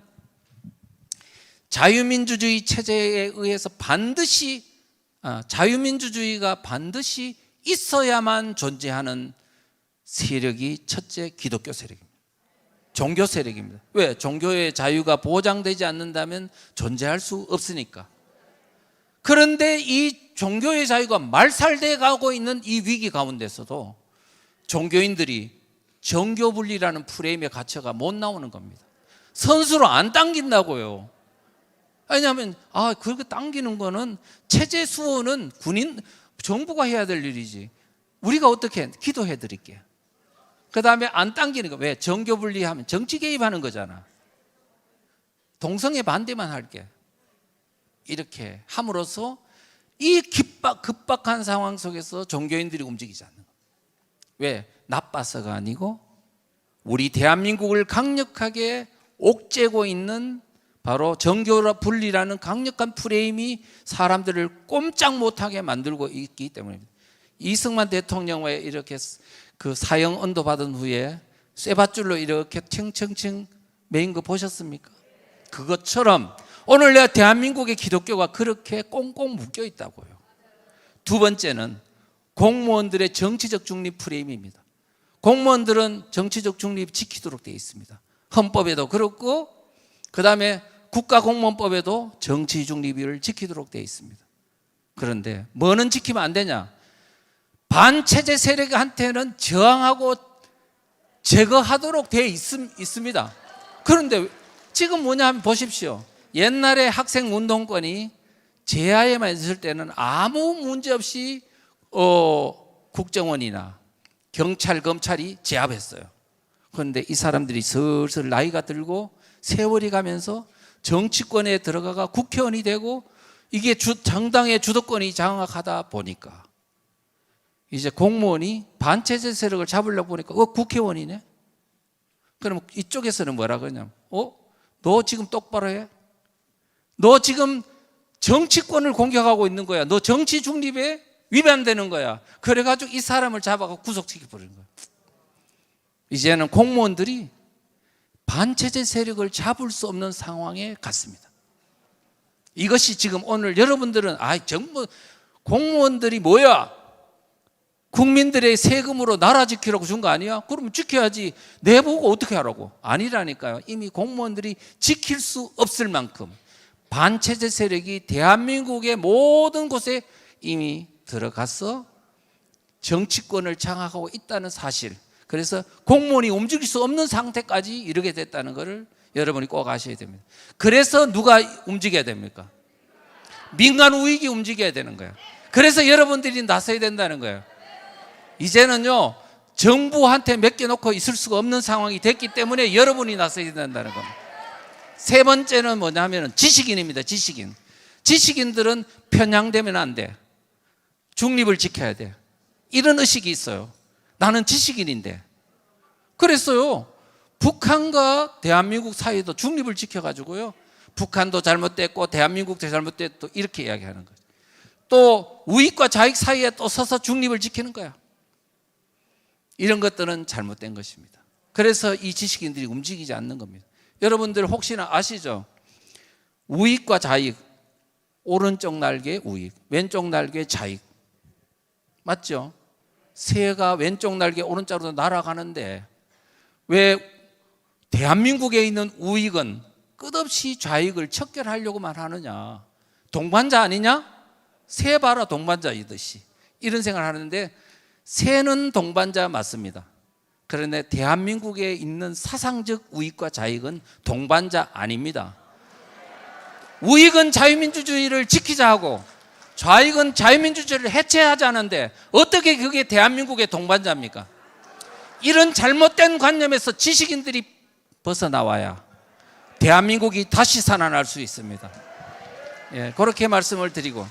자유민주주의 체제에 의해서 반드시 자유민주주의가 반드시 있어야만 존재하는 세력이 첫째 기독교 세력입니다. 종교 세력입니다. 왜? 종교의 자유가 보장되지 않는다면 존재할 수 없으니까. 그런데 이 종교의 자유가 말살돼 가고 있는 이 위기 가운데서도 종교인들이 정교분리라는 프레임에 갇혀가 못 나오는 겁니다. 선수로 안 당긴다고요. 왜냐하면 그렇게 당기는 거는 체제 수호는 정부가 해야 될 일이지. 우리가 어떻게 기도해 드릴게요. 그 다음에 안 당기는 거. 왜? 정교분리하면 정치 개입하는 거잖아. 동성애 반대만 할게. 이렇게 함으로써 이 급박한 상황 속에서 종교인들이 움직이지 않는 거예요. 왜? 나빠서가 아니고 우리 대한민국을 강력하게 옥죄고 있는 바로 정교 분리라는 강력한 프레임이 사람들을 꼼짝 못하게 만들고 있기 때문입니다. 이승만 대통령의 이렇게 그 사형 언도 받은 후에 쇠밧줄로 이렇게 층층층 매인 거 보셨습니까? 그것처럼 오늘 내가 대한민국의 기독교가 그렇게 꽁꽁 묶여 있다고요. 두 번째는 공무원들의 정치적 중립 프레임입니다. 공무원들은 정치적 중립 지키도록 되어 있습니다. 헌법에도 그렇고 그 다음에 국가공무원법에도 정치 중립을 지키도록 되어 있습니다. 그런데 뭐는 지키면 안 되냐? 반체제 세력한테는 저항하고 제거하도록 되어 있습니다. 그런데 지금 뭐냐 하면 보십시오. 옛날에 학생운동권이 제하에만 있을 때는 아무 문제 없이 국정원이나 경찰, 검찰이 제압했어요. 그런데 이 사람들이 슬슬 나이가 들고 세월이 가면서 정치권에 들어가가 국회의원이 되고 이게 정당의 주도권이 장악하다 보니까 이제 공무원이 반체제 세력을 잡으려고 보니까 국회의원이네? 그럼 이쪽에서는 뭐라 그러냐면 너 지금 똑바로 해? 너 지금 정치권을 공격하고 있는 거야. 너 정치 중립에 위반되는 거야. 그래가지고 이 사람을 잡아가 구속시켜버리는 거야. 이제는 공무원들이 반체제 세력을 잡을 수 없는 상황에 갔습니다. 이것이 지금 오늘 여러분들은 정부 공무원들이 뭐야? 국민들의 세금으로 나라 지키라고 준 거 아니야? 그러면 지켜야지. 내보고 어떻게 하라고? 아니라니까요. 이미 공무원들이 지킬 수 없을 만큼 반체제 세력이 대한민국의 모든 곳에 이미 들어가서 정치권을 장악하고 있다는 사실. 그래서 공무원이 움직일 수 없는 상태까지 이르게 됐다는 것을 여러분이 꼭 아셔야 됩니다. 그래서 누가 움직여야 됩니까? 민간 우익이 움직여야 되는 거예요. 그래서 여러분들이 나서야 된다는 거예요. 이제는요, 정부한테 맡겨놓고 있을 수가 없는 상황이 됐기 때문에 여러분이 나서야 된다는 겁니다. 세 번째는 뭐냐 하면 지식인입니다. 지식인. 지식인들은 편향되면 안 돼. 중립을 지켜야 돼. 이런 의식이 있어요. 나는 지식인인데. 그랬어요. 북한과 대한민국 사이도 중립을 지켜가지고요. 북한도 잘못됐고 대한민국도 잘못됐고 이렇게 이야기하는 거죠. 또 우익과 좌익 사이에 또 서서 중립을 지키는 거야. 이런 것들은 잘못된 것입니다. 그래서 이 지식인들이 움직이지 않는 겁니다. 여러분들 혹시나 아시죠? 우익과 좌익, 오른쪽 날개 우익, 왼쪽 날개 좌익. 맞죠? 새가 왼쪽 날개 오른쪽으로 날아가는데 왜 대한민국에 있는 우익은 끝없이 좌익을 척결하려고만 하느냐? 동반자 아니냐? 새 봐라 동반자이듯이 이런 생각을 하는데 새는 동반자 맞습니다. 그런데 대한민국에 있는 사상적 우익과 좌익은 동반자 아닙니다. 우익은 자유민주주의를 지키자 하고 좌익은 자유민주주의를 해체하자는데 어떻게 그게 대한민국의 동반자입니까? 이런 잘못된 관념에서 지식인들이 벗어나와야 대한민국이 다시 살아날 수 있습니다. 예, 그렇게 말씀을 드리고,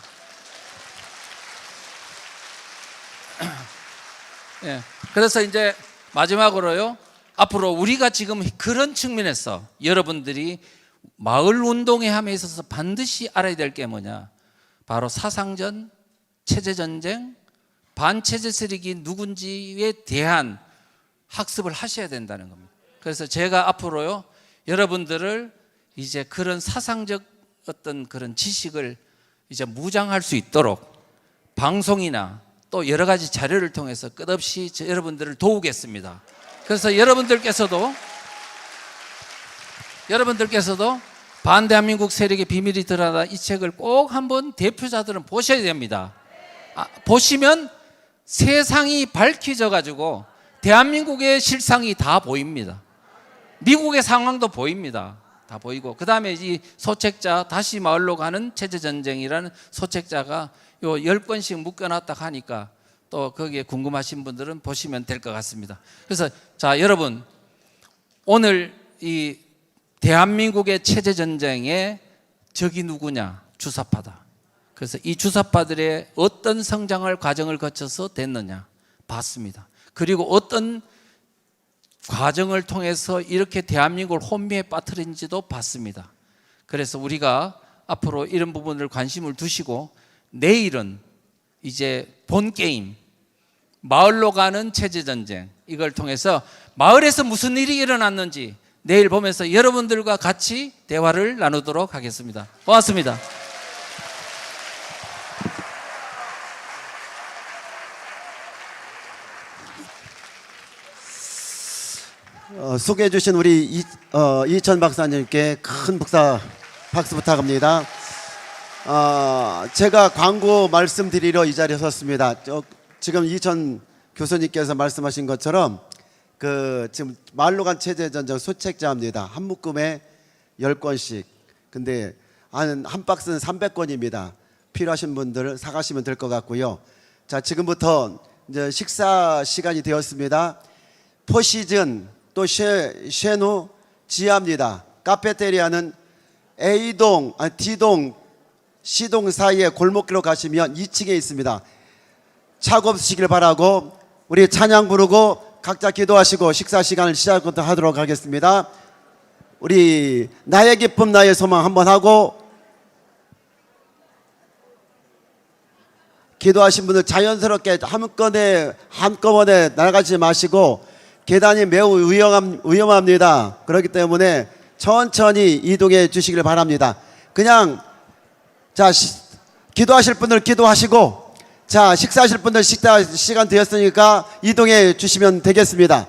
예, 그래서 이제 마지막으로요, 앞으로 우리가 지금 그런 측면에서 여러분들이 마을 운동의 함에 있어서 반드시 알아야 될 게 뭐냐, 바로 사상전, 체제전쟁, 반체제 세력이 누군지에 대한 학습을 하셔야 된다는 겁니다. 그래서 제가 앞으로요, 여러분들을 이제 그런 사상적 어떤 그런 지식을 이제 무장할 수 있도록 방송이나 또 여러 가지 자료를 통해서 끝없이 여러분들을 도우겠습니다. 그래서 여러분들께서도 반대한민국 세력의 비밀이 드러나다 이 책을 꼭 한번 대표자들은 보셔야 됩니다. 보시면 세상이 밝혀져 가지고 대한민국의 실상이 다 보입니다. 미국의 상황도 보입니다. 다 보이고, 그 다음에 이 소책자, 다시 마을로 가는 체제전쟁이라는 소책자가 요 10권씩 묶어놨다 하니까 또 거기에 궁금하신 분들은 보시면 될 것 같습니다. 그래서 자, 여러분, 오늘 이 대한민국의 체제전쟁의 적이 누구냐? 주사파다. 그래서 이 주사파들의 어떤 성장을 과정을 거쳐서 됐느냐 봤습니다. 그리고 어떤 과정을 통해서 이렇게 대한민국을 혼미에 빠뜨린지도 봤습니다. 그래서 우리가 앞으로 이런 부분을 관심을 두시고, 내일은 이제 본 게임, 마을로 가는 체제전쟁, 이걸 통해서 마을에서 무슨 일이 일어났는지 내일 보면서 여러분들과 같이 대화를 나누도록 하겠습니다. 고맙습니다. 소개해 주신 우리 이천 박사님께 큰 박수 부탁합니다. 제가 광고 말씀드리러 이 자리에 섰습니다. 지금 이천 교수님께서 말씀하신 것처럼 지금 마을로 간 체제전쟁 소책자입니다. 한 묶음에 10권씩. 근데 한 박스는 300권입니다. 필요하신 분들 사가시면 될 것 같고요. 자, 지금부터 이제 식사 시간이 되었습니다. 포시즌 또 쉐누 지하입니다. 카페테리아는 A동, D동, C동 사이에 골목길로 가시면 2층에 있습니다. 차고 없으시길 바라고, 우리 찬양 부르고 각자 기도하시고 식사 시간을 시작하도록 하겠습니다. 우리 나의 기쁨 나의 소망 한번 하고, 기도하신 분들 자연스럽게 한꺼번에 나가지 마시고, 계단이 매우 위험합니다. 그렇기 때문에 천천히 이동해 주시길 바랍니다. 그냥 자, 기도하실 분들 기도하시고, 자, 식사하실 분들 식사 시간 되었으니까 이동해 주시면 되겠습니다.